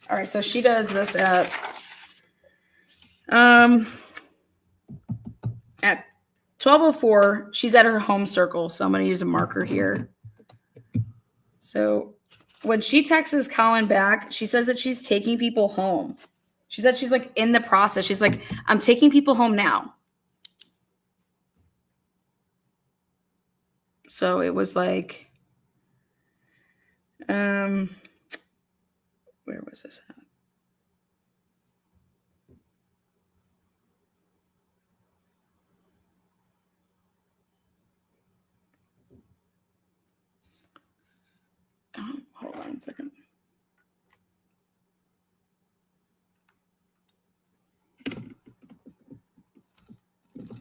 All right, so she does this at 12:04. She's at her home circle, so I'm going to use a marker here. So when she texts Colin back, she says that she's taking people home. She said she's like in the process. She's like, I'm taking people home now. So it was like, where was this at? Hold on a second.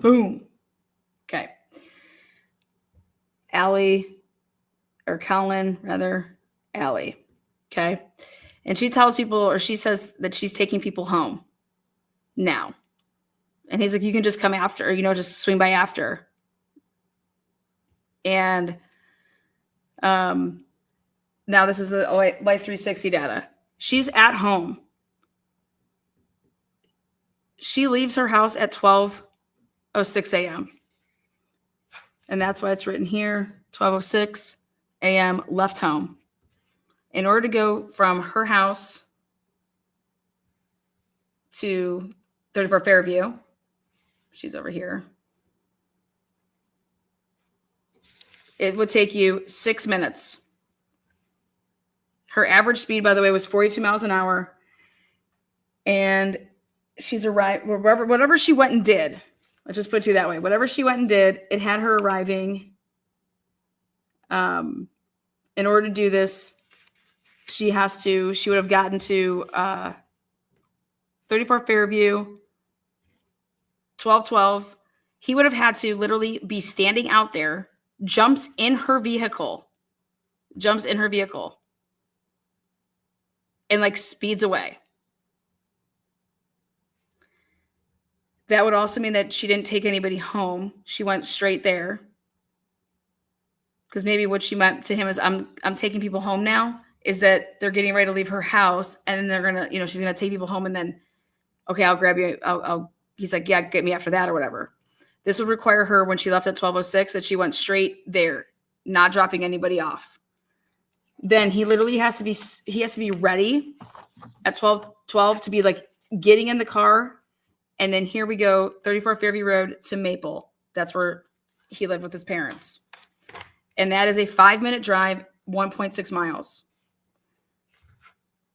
Boom. Okay. Allie, or Colin, rather, Allie. Okay. And she tells people, or she says that she's taking people home now. And he's like, you can just come after, or, just swing by after. And now this is the Life 360 data. She's at home. She leaves her house at 12:06 a.m. And that's why it's written here, 12:06 a.m. left home. In order to go from her house to 34 Fairview, she's over here. it would take you 6 minutes. Her average speed, by the way, was 42 miles an hour. And she's arrived whatever she went and did. Let's just put it to you that way. Whatever she went and did, it had her arriving. In order to do this, she would have gotten to 34 Fairview, 1212. He would have had to literally be standing out there, jumps in her vehicle, and like speeds away. That would also mean that she didn't take anybody home. She went straight there. Because maybe what she meant to him is, I'm taking people home now, is that they're getting ready to leave her house, and then they're gonna, she's gonna take people home, and then, okay, I'll grab you. He's like, yeah, get me after that or whatever. This would require her, when she left at 12:06, that she went straight there, not dropping anybody off. Then he literally has to be ready at 12:12 to be like getting in the car, and then here we go, 34 Fairview Road to Maple. That's where he lived with his parents. And that is a 5-minute drive, 1.6 miles.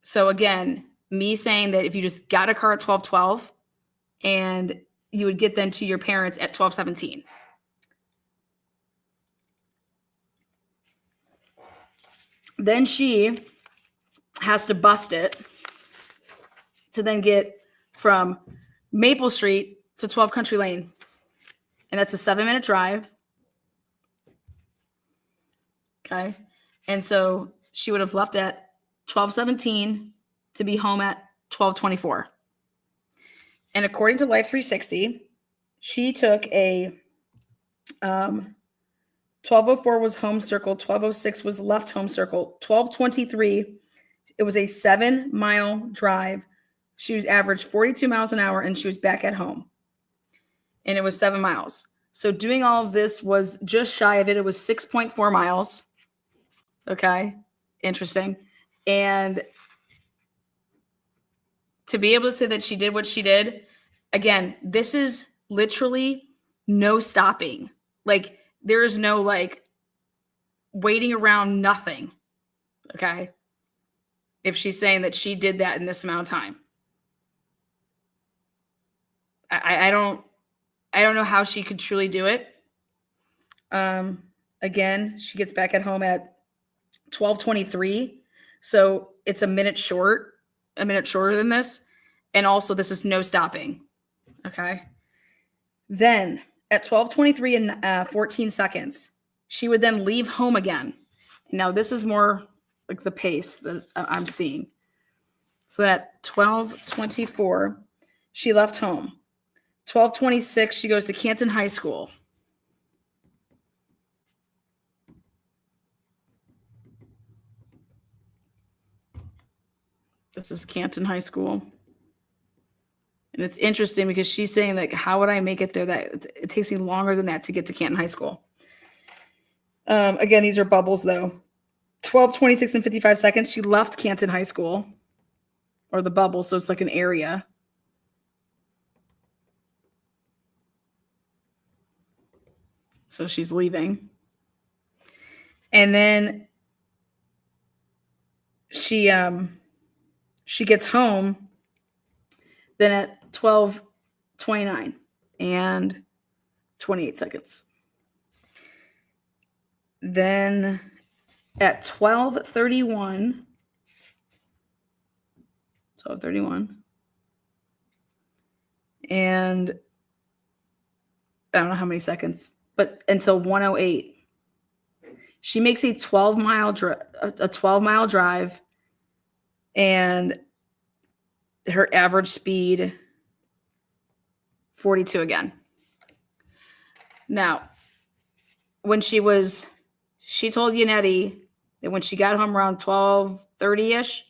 So again, me saying that if you just got a car at 12:12 and you would get them to your parents at 12:17. Then she has to bust it to then get from Maple Street to 12 Country Lane. And that's a 7-minute drive. Okay. And so she would have left at 12:17 to be home at 12:24. And according to Life 360, she took a 12:04 was home circle, 12:06 was left home circle, 12:23, it was a 7-mile drive. She was averaged 42 miles an hour, and she was back at home. And it was 7 miles. So doing all of this was just shy of it. It was 6.4 miles. Okay. Interesting. And to be able to say that she did what she did, again, this is literally no stopping. Like, there is no like waiting around, nothing. Okay. If she's saying that she did that in this amount of time. I don't know how she could truly do it. Again, she gets back at home at 12:23. So it's a minute shorter than this. And also this is no stopping. Okay. Then at 12:23 and 14 seconds, she would then leave home again. Now this is more like the pace that I'm seeing. So at 12:24, she left home. 12:26, she goes to Canton High School. This is Canton High School. And it's interesting because she's saying, like, how would I make it there? That it takes me longer than that to get to Canton High School. Again, these are bubbles, though. 12:26 and 55 seconds, she left Canton High School, or the bubble, so it's like an area. So she's leaving. And then she gets home then at 12:29 and 28 seconds. Then at 12:31 and I don't know how many seconds, but until 1:08, she makes a 12-mile drive, and her average speed 42 again. Now, when she told Yannetti that when she got home around 12:30-ish,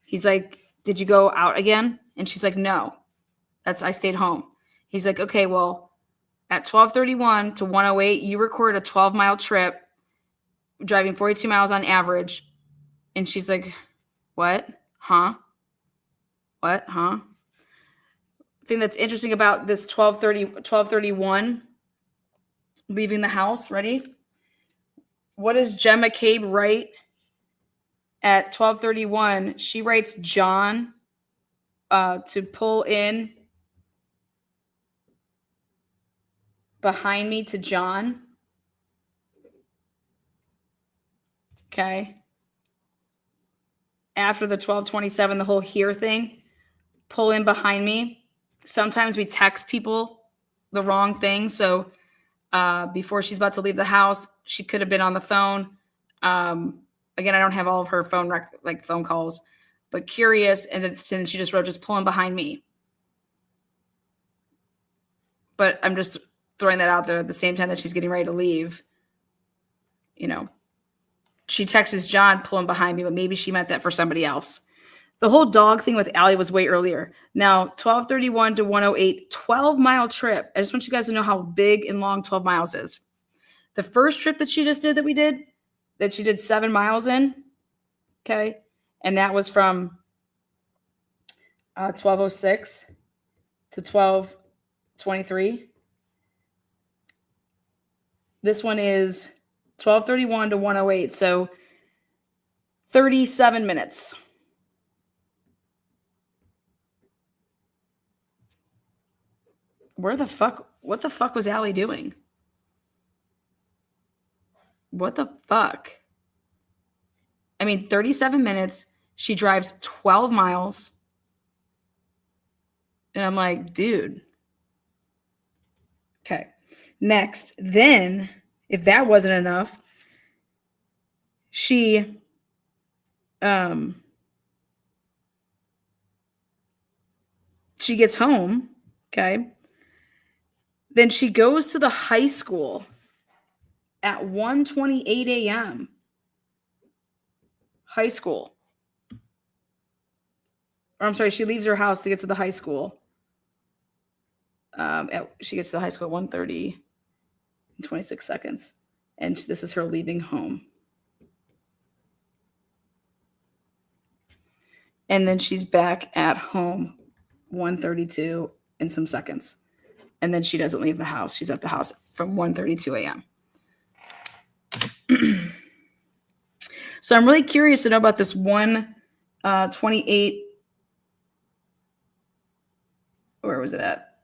he's like, "Did you go out again?" And she's like, "No, I stayed home." He's like, "Okay, well, at 12:31 to 1:08, you recorded a 12-mile trip, driving 42 miles on average." And she's like, "What? Huh? What? Huh?" The thing that's interesting about this 12:31 leaving the house, ready? What does Jen McCabe write at 12:31? She writes John to pull in behind me to John. Okay. After the 12:27, the whole here thing, pull in behind me. Sometimes we text people the wrong thing. So before she's about to leave the house, she could have been on the phone. Again, I don't have all of her phone phone calls, but curious. And then she just wrote, just pulling behind me. But I'm just throwing that out there at the same time that she's getting ready to leave. You know, she texts John pulling behind me, but maybe she meant that for somebody else. The whole dog thing with Allie was way earlier. Now, 12:31 to 1:08, 12-mile trip. I just want you guys to know how big and long 12 miles is. The first trip that she just did that she did 7 miles in, okay? And that was from 12:06 to 12:23. This one is 12:31 to 1:08, so 37 minutes. What the fuck was Allie doing? What the fuck? I mean, 37 minutes. She drives 12 miles. And I'm like, dude. Okay. Next. Then, if that wasn't enough, she gets home. Okay. Then she goes to the high school at 1:28 a.m. High school. Or I'm sorry, she leaves her house to get to the high school. She gets to the high school at 1:30 and 26 seconds. And this is her leaving home. And then she's back at home 1:32 and some seconds. And then she doesn't leave the house. She's at the house from 1:32 a.m. So I'm really curious to know about this 1:28. Where was it at?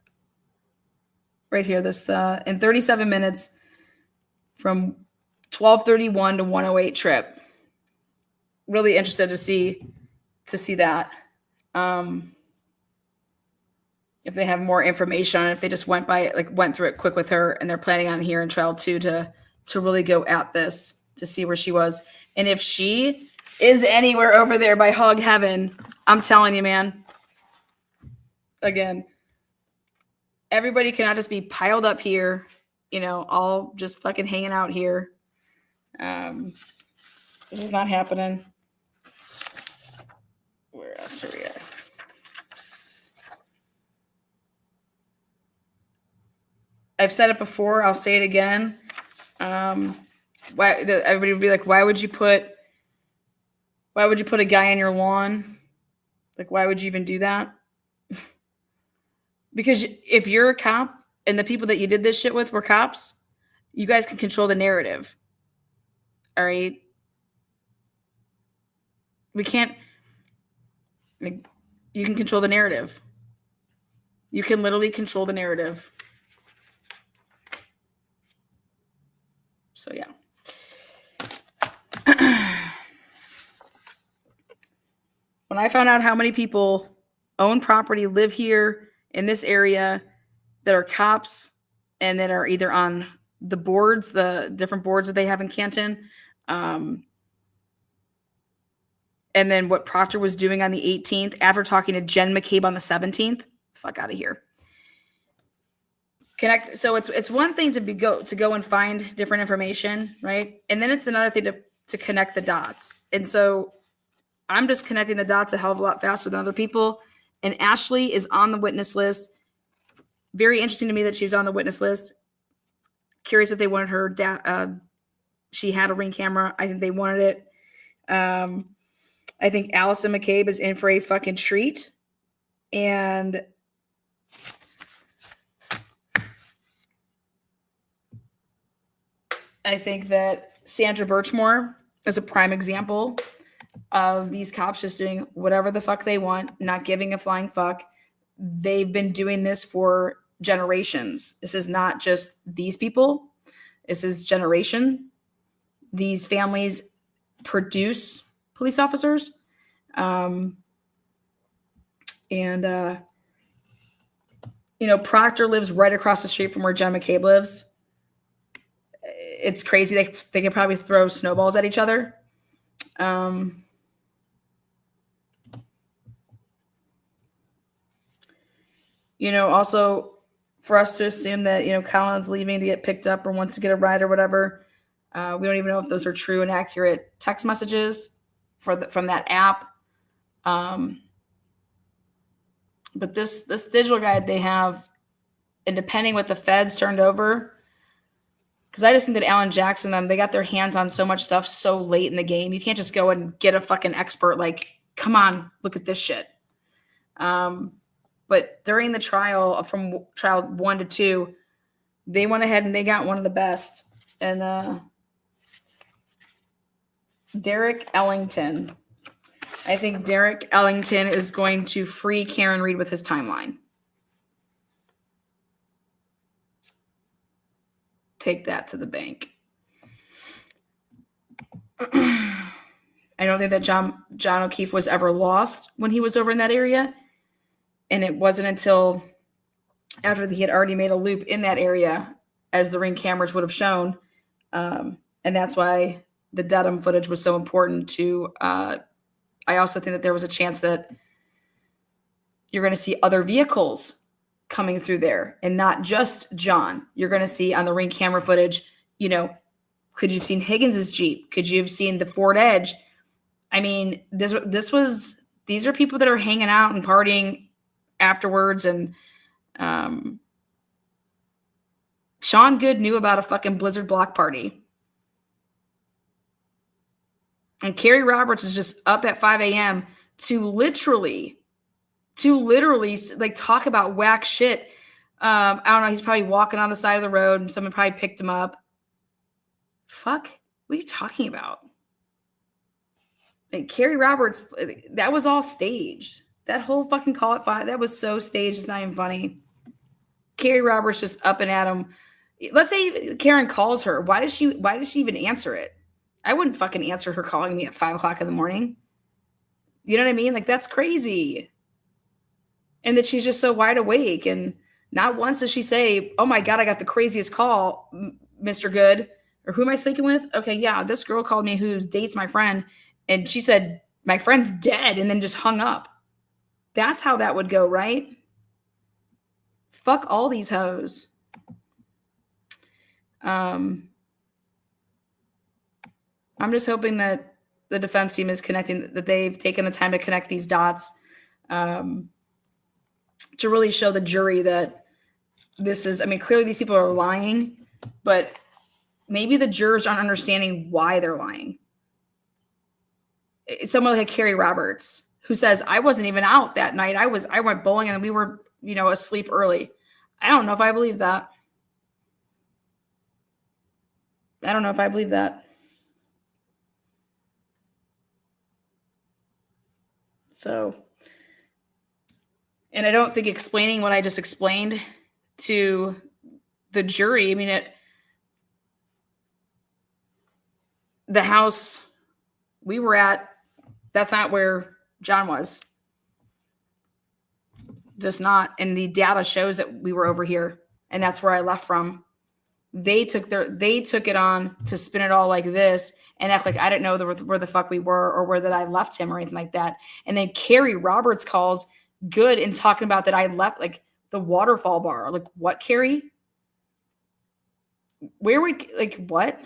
Right here. This in 37 minutes from 12:31 to 1:08 trip. Really interested to see that. If they have more information on it, if they just went through it quick with her and they're planning on here in trial 2 to really go at this to see where she was. And if she is anywhere over there by Hog Heaven, I'm telling you, man, again, everybody cannot just be piled up here, all just fucking hanging out here. This is not happening. Where else are we at? I've said it before. I'll say it again. Everybody would be like, why would you put a guy on your lawn? Like, why would you even do that? Because if you're a cop and the people that you did this shit with were cops, you guys can control the narrative. All right. We can't. You can control the narrative. You can literally control the narrative. So, yeah. When I found out how many people own property, live here in this area that are cops and that are either on the boards, the different boards that they have in Canton, and then what Proctor was doing on the 18th after talking to Jen McCabe on the 17th, fuck out of here. Connect. So it's one thing to go and find different information, right? And then it's another thing to connect the dots. And so I'm just connecting the dots a hell of a lot faster than other people. And Ashley is on the witness list. Very interesting to me that she was on the witness list. Curious if they wanted her. She had a Ring camera. I think they wanted it. I think Allison McCabe is in for a fucking treat. And I think that Sandra Birchmore is a prime example of these cops just doing whatever the fuck they want, not giving a flying fuck. They've been doing this for generations. This is not just these people. This is generation. These families produce police officers. Proctor lives right across the street from where Jen McCabe lives. It's crazy. They could probably throw snowballs at each other. Also for us to assume that, Colin's leaving to get picked up or wants to get a ride or whatever. We don't even know if those are true and accurate text messages from that app. But this digital guide they have, and depending what the feds turned over, because I just think that Alan Jackson, they got their hands on so much stuff so late in the game. You can't just go and get a fucking expert like, come on, look at this shit. But during the trial, from trial 1 to 2, they went ahead and they got one of the best. And Derek Ellington. I think Derek Ellington is going to free Karen Reed with his timeline. Take that to the bank. I don't think that John O'Keefe was ever lost when he was over in that area. And it wasn't until after he had already made a loop in that area, as the Ring cameras would have shown. And that's why the Dedham footage was so important to... I also think that there was a chance that you're going to see other vehicles coming through there and not just John. You're going to see on the Ring camera footage, could you have seen Higgins's Jeep? Could you have seen the Ford Edge? I mean, these are people that are hanging out and partying afterwards. And Sean Good knew about a fucking Blizzard block party. And Carrie Roberts is just up at 5 a.m. to literally like talk about whack shit. I don't know. He's probably walking on the side of the road and someone probably picked him up. Fuck. What are you talking about? Like Carrie Roberts, that was all staged. That whole fucking call at 5, that was so staged. It's not even funny. Carrie Roberts just up and at him. Let's say Karen calls her. Why does she even answer it? I wouldn't fucking answer her calling me at 5 o'clock in the morning. You know what I mean? Like, that's crazy. And that she's just so wide awake. And not once does she say, oh my God, I got the craziest call, Mr. Good. Or who am I speaking with? Okay, yeah, this girl called me who dates my friend. And she said, my friend's dead, and then just hung up. That's how that would go, right? Fuck all these hoes. I'm just hoping that the defense team is connecting, that they've taken the time to connect these dots to really show the jury that this is, clearly these people are lying, but maybe the jurors aren't understanding why they're lying. It's someone like Carrie Roberts who says, I wasn't even out that night. I went bowling and we were, asleep early. I don't know if I believe that. I don't know if I believe that. So, and I don't think explaining what I just explained to the jury, the house we were at, that's not where John was. Just not. And the data shows that we were over here, and that's where I left from. They took it on to spin it all like this and act like I didn't know where the fuck we were or where that I left him or anything like that. And then Carrie Roberts calls Good and talking about that I left like the waterfall bar. Like, what, Carrie? Where would, like, what?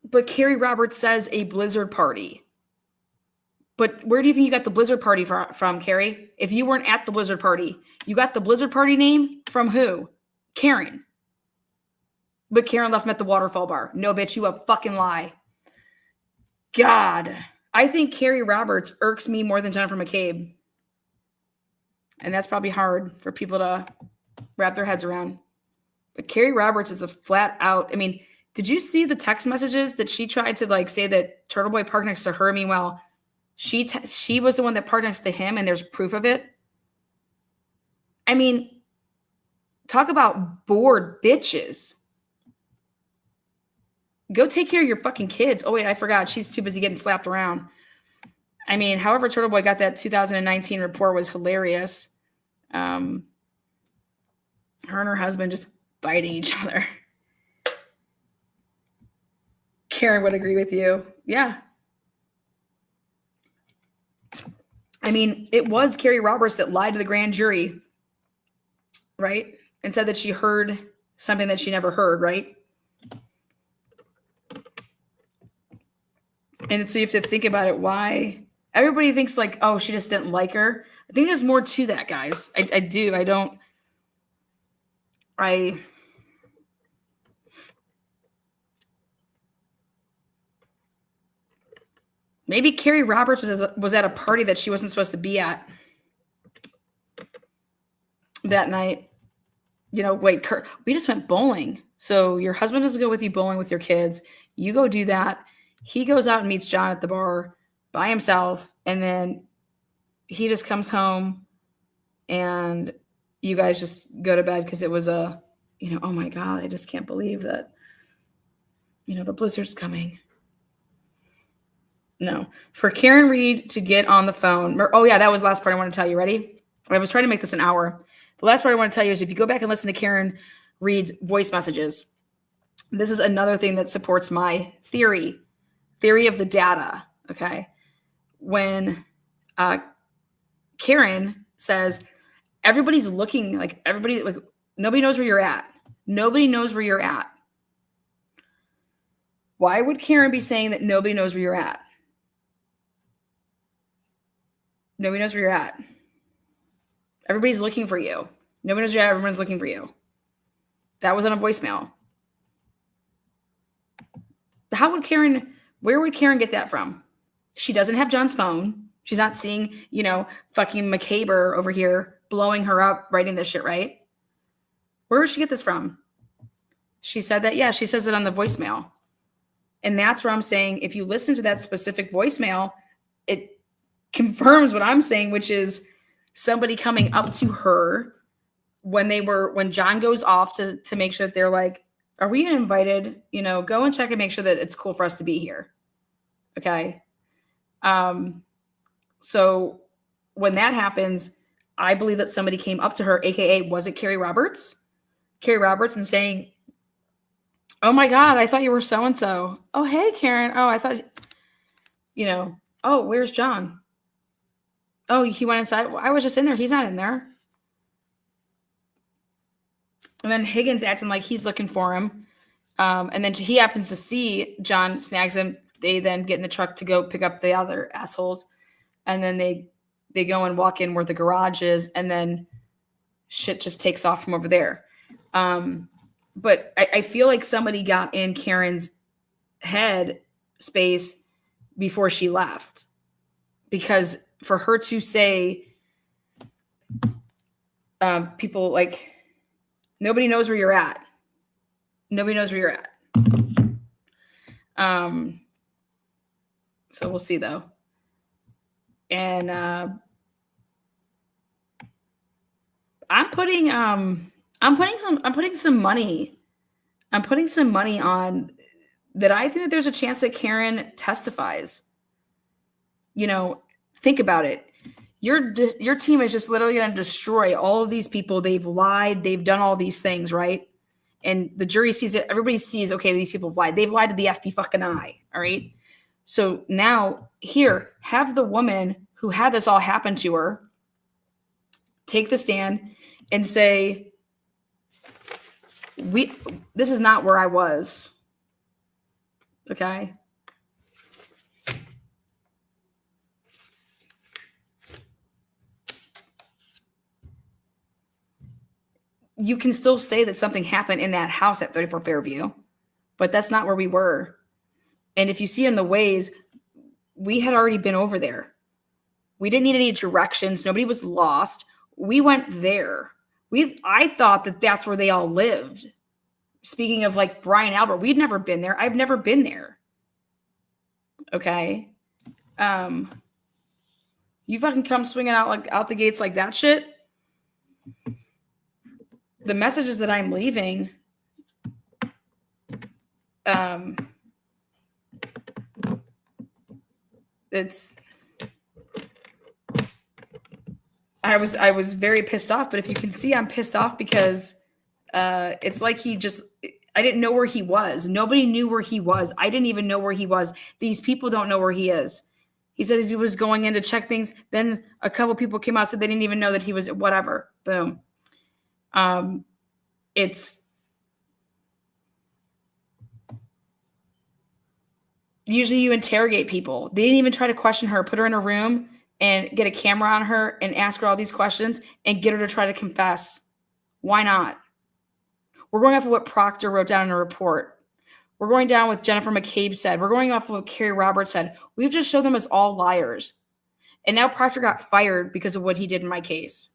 But Carrie Roberts says a Blizzard party. But where do you think you got the Blizzard party from, Carrie? If you weren't at the Blizzard party, you got the Blizzard party name from who? Karen. But Karen left him at the waterfall bar. No, bitch, you a fucking lie. God. I think Carrie Roberts irks me more than Jennifer McCabe. And that's probably hard for people to wrap their heads around. But Carrie Roberts is a flat out. I mean, did you see the text messages that she tried to like say that Turtle Boy parked next to her? Meanwhile, she was the one that parked next to him, and there's proof of it. I mean, talk about bored bitches. Go take care of your fucking kids. Oh, wait, I forgot. She's too busy getting slapped around. I mean, however Turtle Boy got that 2019 report was hilarious. Her and her husband just biting each other. Karen would agree with you. Yeah. I mean, it was Carrie Roberts that lied to the grand jury, right? And said that she heard something that she never heard, right? And so you have to think about it. Why? Everybody thinks like, oh, she just didn't like her. I think there's more to that, guys. I do. Maybe Carrie Roberts was at a party that she wasn't supposed to be at that night. You know, wait, Kurt, we just went bowling. So your husband doesn't go with you bowling with your kids. You go do that. He goes out and meets John at the bar by himself. And then he just comes home and you guys just go to bed because it was oh my God, I just can't believe that, the blizzard's coming. No. For Karen Reed to get on the phone. Oh, yeah, that was the last part I want to tell you. Ready? I was trying to make this an hour. The last part I want to tell you is if you go back and listen to Karen Reed's voice messages, this is another thing that supports my theory of the data, okay? When Karen says, everybody's looking, nobody knows where you're at. Nobody knows where you're at. Why would Karen be saying that nobody knows where you're at? Nobody knows where you're at. Everybody's looking for you. Nobody knows where you're at. Everyone's looking for you. That was on a voicemail. Where would Karen get that from? She doesn't have John's phone. She's not seeing, fucking McCaber over here blowing her up, writing this shit, right? Where would she get this from? She said that, yeah, she says it on the voicemail. And that's where I'm saying, if you listen to that specific voicemail, it confirms what I'm saying, which is somebody coming up to her when John goes off to make sure that they're like, are we invited? Go and check and make sure that it's cool for us to be here. Okay. So when that happens, I believe that somebody came up to her, AKA, was it Carrie Roberts? Carrie Roberts, and saying, oh my God, I thought you were so-and-so. Oh, hey, Karen. Oh, I thought, oh, where's John? Oh, he went inside. Well, I was just in there. He's not in there. And then Higgins acting like he's looking for him. And then he happens to see John, snags him. They then get in the truck to go pick up the other assholes. And then they go and walk in where the garage is. And then shit just takes off from over there. But I feel like somebody got in Karen's head space before she left. Because for her to say, people like, nobody knows where you're at. Nobody knows where you're at. So we'll see though. And I'm putting some money on that. I think that there's a chance that Karen testifies. Think about it. Your team is just literally going to destroy all of these people. They've lied. They've done all these things, right? And the jury sees it. Everybody sees, okay, these people have lied. They've lied to the FBI fucking eye, all right? So now here, have the woman who had this all happen to her take the stand and say, this is not where I was, okay? You can still say that something happened in that house at 34 Fairview, but that's not where we were. And if you see in the ways, we had already been over there. We didn't need any directions. Nobody was lost. We went there. I thought that that's where they all lived. speaking of like Brian Albert, we've never been there. I've never been there. Okay. You fucking come swinging out the gates like that shit. The messages that I'm leaving, I was very pissed off, but if you can see, I'm pissed off because it's like I didn't know where he was. Nobody knew where he was. I didn't even know where he was. These people don't know where he is. He said he was going in to check things. Then a couple people came out, said they didn't even know that he was whatever. Boom. It's usually you interrogate people. They didn't even try to question her, put her in a room and get a camera on her and ask her all these questions and get her to try to confess. Why not? We're going off of what Proctor wrote down in a report. We're going down with Jennifer McCabe said. We're going off of what Carrie Roberts said. We've just showed them as all liars. And now Proctor got fired because of what he did in my case.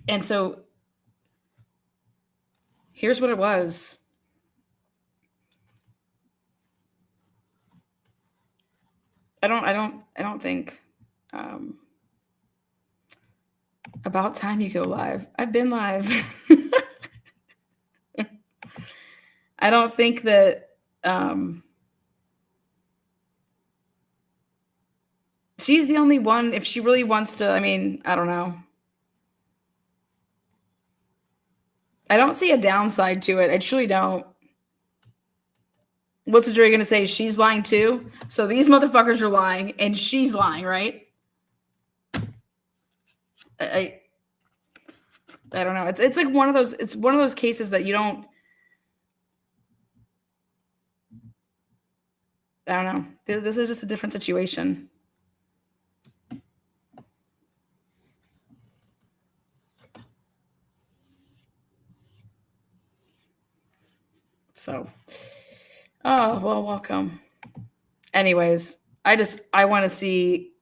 And so here's what it was. I don't think about time you go live. I've been live. I don't think that she's the only one. If she really wants to, I mean, I don't know. I don't see a downside to it. I truly don't. What's the jury going to say? She's lying too? So these motherfuckers are lying and she's lying, right? I don't know. It's like one of those cases that you don't, I don't know. This is just a different situation. So, oh, well, welcome. Anyways, I want to see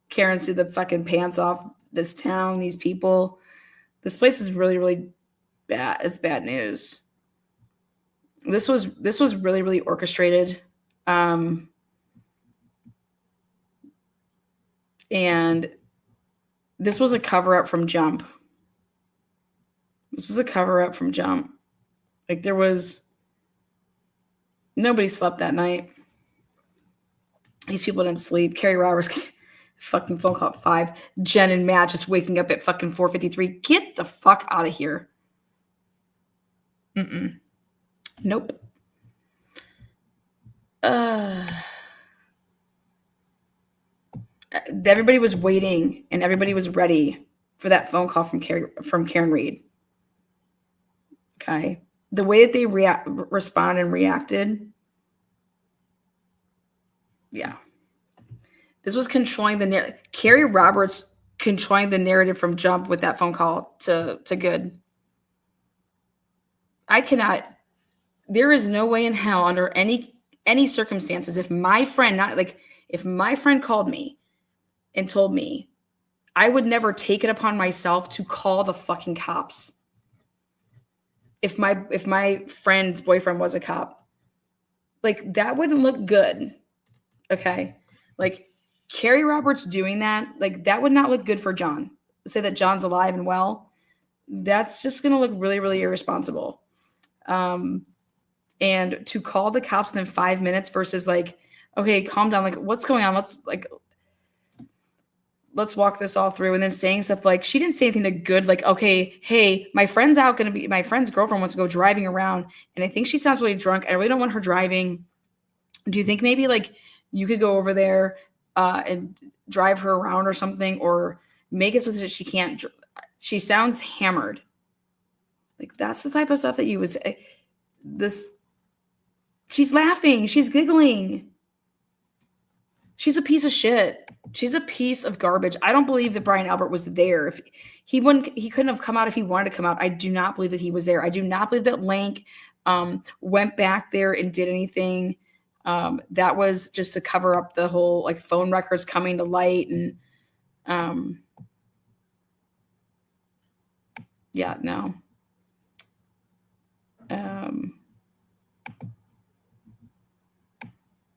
Karen sue the fucking pants off this town, these people. This place is really, really bad. It's bad news. This was really, really orchestrated. And this was a cover-up from Jump. This was a cover-up from Jump. Like nobody slept that night. These people didn't sleep. Carrie Roberts fucking phone call at 5. Jen and Matt just waking up at fucking 4:53. Get the fuck out of here. Nope. Everybody was waiting and everybody was ready for that phone call from Karen Reed. Okay. The way that they responded and reacted. Yeah. This was controlling the narrative. Carrie Roberts controlling the narrative from Jump with that phone call to Good. I cannot. There is no way in hell under any circumstances if my friend called me and told me, I would never take it upon myself to call the fucking cops. If my friend's boyfriend was a cop, like that wouldn't look good. Okay. Like Carrie Roberts doing that, like that would not look good for John. Say that John's alive and well. That's just going to look really, really irresponsible. And to call the cops within 5 minutes versus like, okay, calm down. Like what's going on? Let's walk this all through. And then saying stuff like, she didn't say anything to Good. Like, okay, hey, my friend's girlfriend wants to go driving around. And I think she sounds really drunk. I really don't want her driving. Do you think maybe like you could go over there and drive her around or something, or make it so that she can't, she sounds hammered. Like that's the type of stuff that you would say. She's laughing. She's giggling. She's a piece of shit. She's a piece of garbage. I don't believe that Brian Albert was there. If he couldn't have come out if he wanted to come out. I do not believe that he was there. I do not believe that Lank went back there and did anything. That was just to cover up the whole like phone records coming to light. And yeah, no.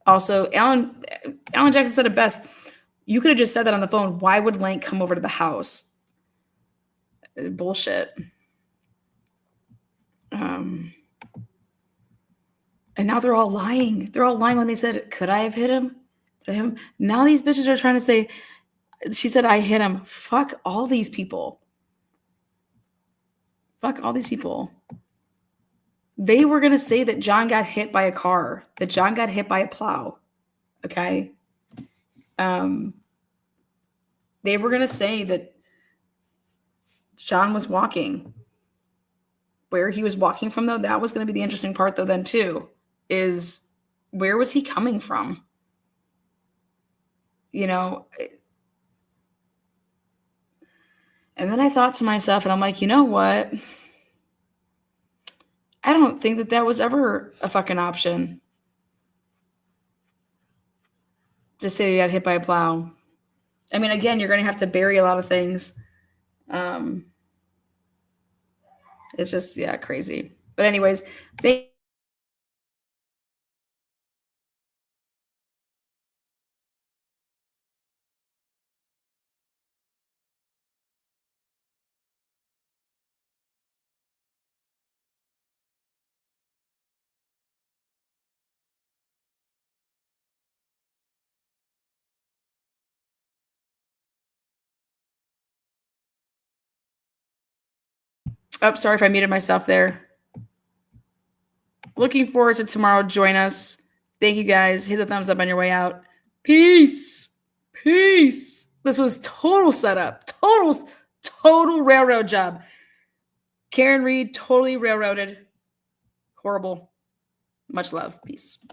Also, Alan Jackson said it best. You could have just said that on the phone. Why would Lank come over to the house? Bullshit. And now they're all lying. They're all lying when they said, could I have hit him? Now these bitches are trying to say, she said, I hit him. Fuck all these people. Fuck all these people. They were going to say that John got hit by a car, that John got hit by a plow. Okay. They were going to say that John was walking. Where he was walking from, though, that was going to be the interesting part, though, then, too, is where was he coming from? You know? And then I thought to myself, and I'm like, you know what? I don't think that that was ever a fucking option. To say he got hit by a plow. I mean, again, you're going to have to bury a lot of things. It's just, yeah, crazy. But anyways, oh, sorry if I muted myself there. Looking forward to tomorrow. Join us. Thank you guys. Hit the thumbs up on your way out. Peace. Peace. This was total setup. Total railroad job. Karen Reed totally railroaded. Horrible. Much love. Peace.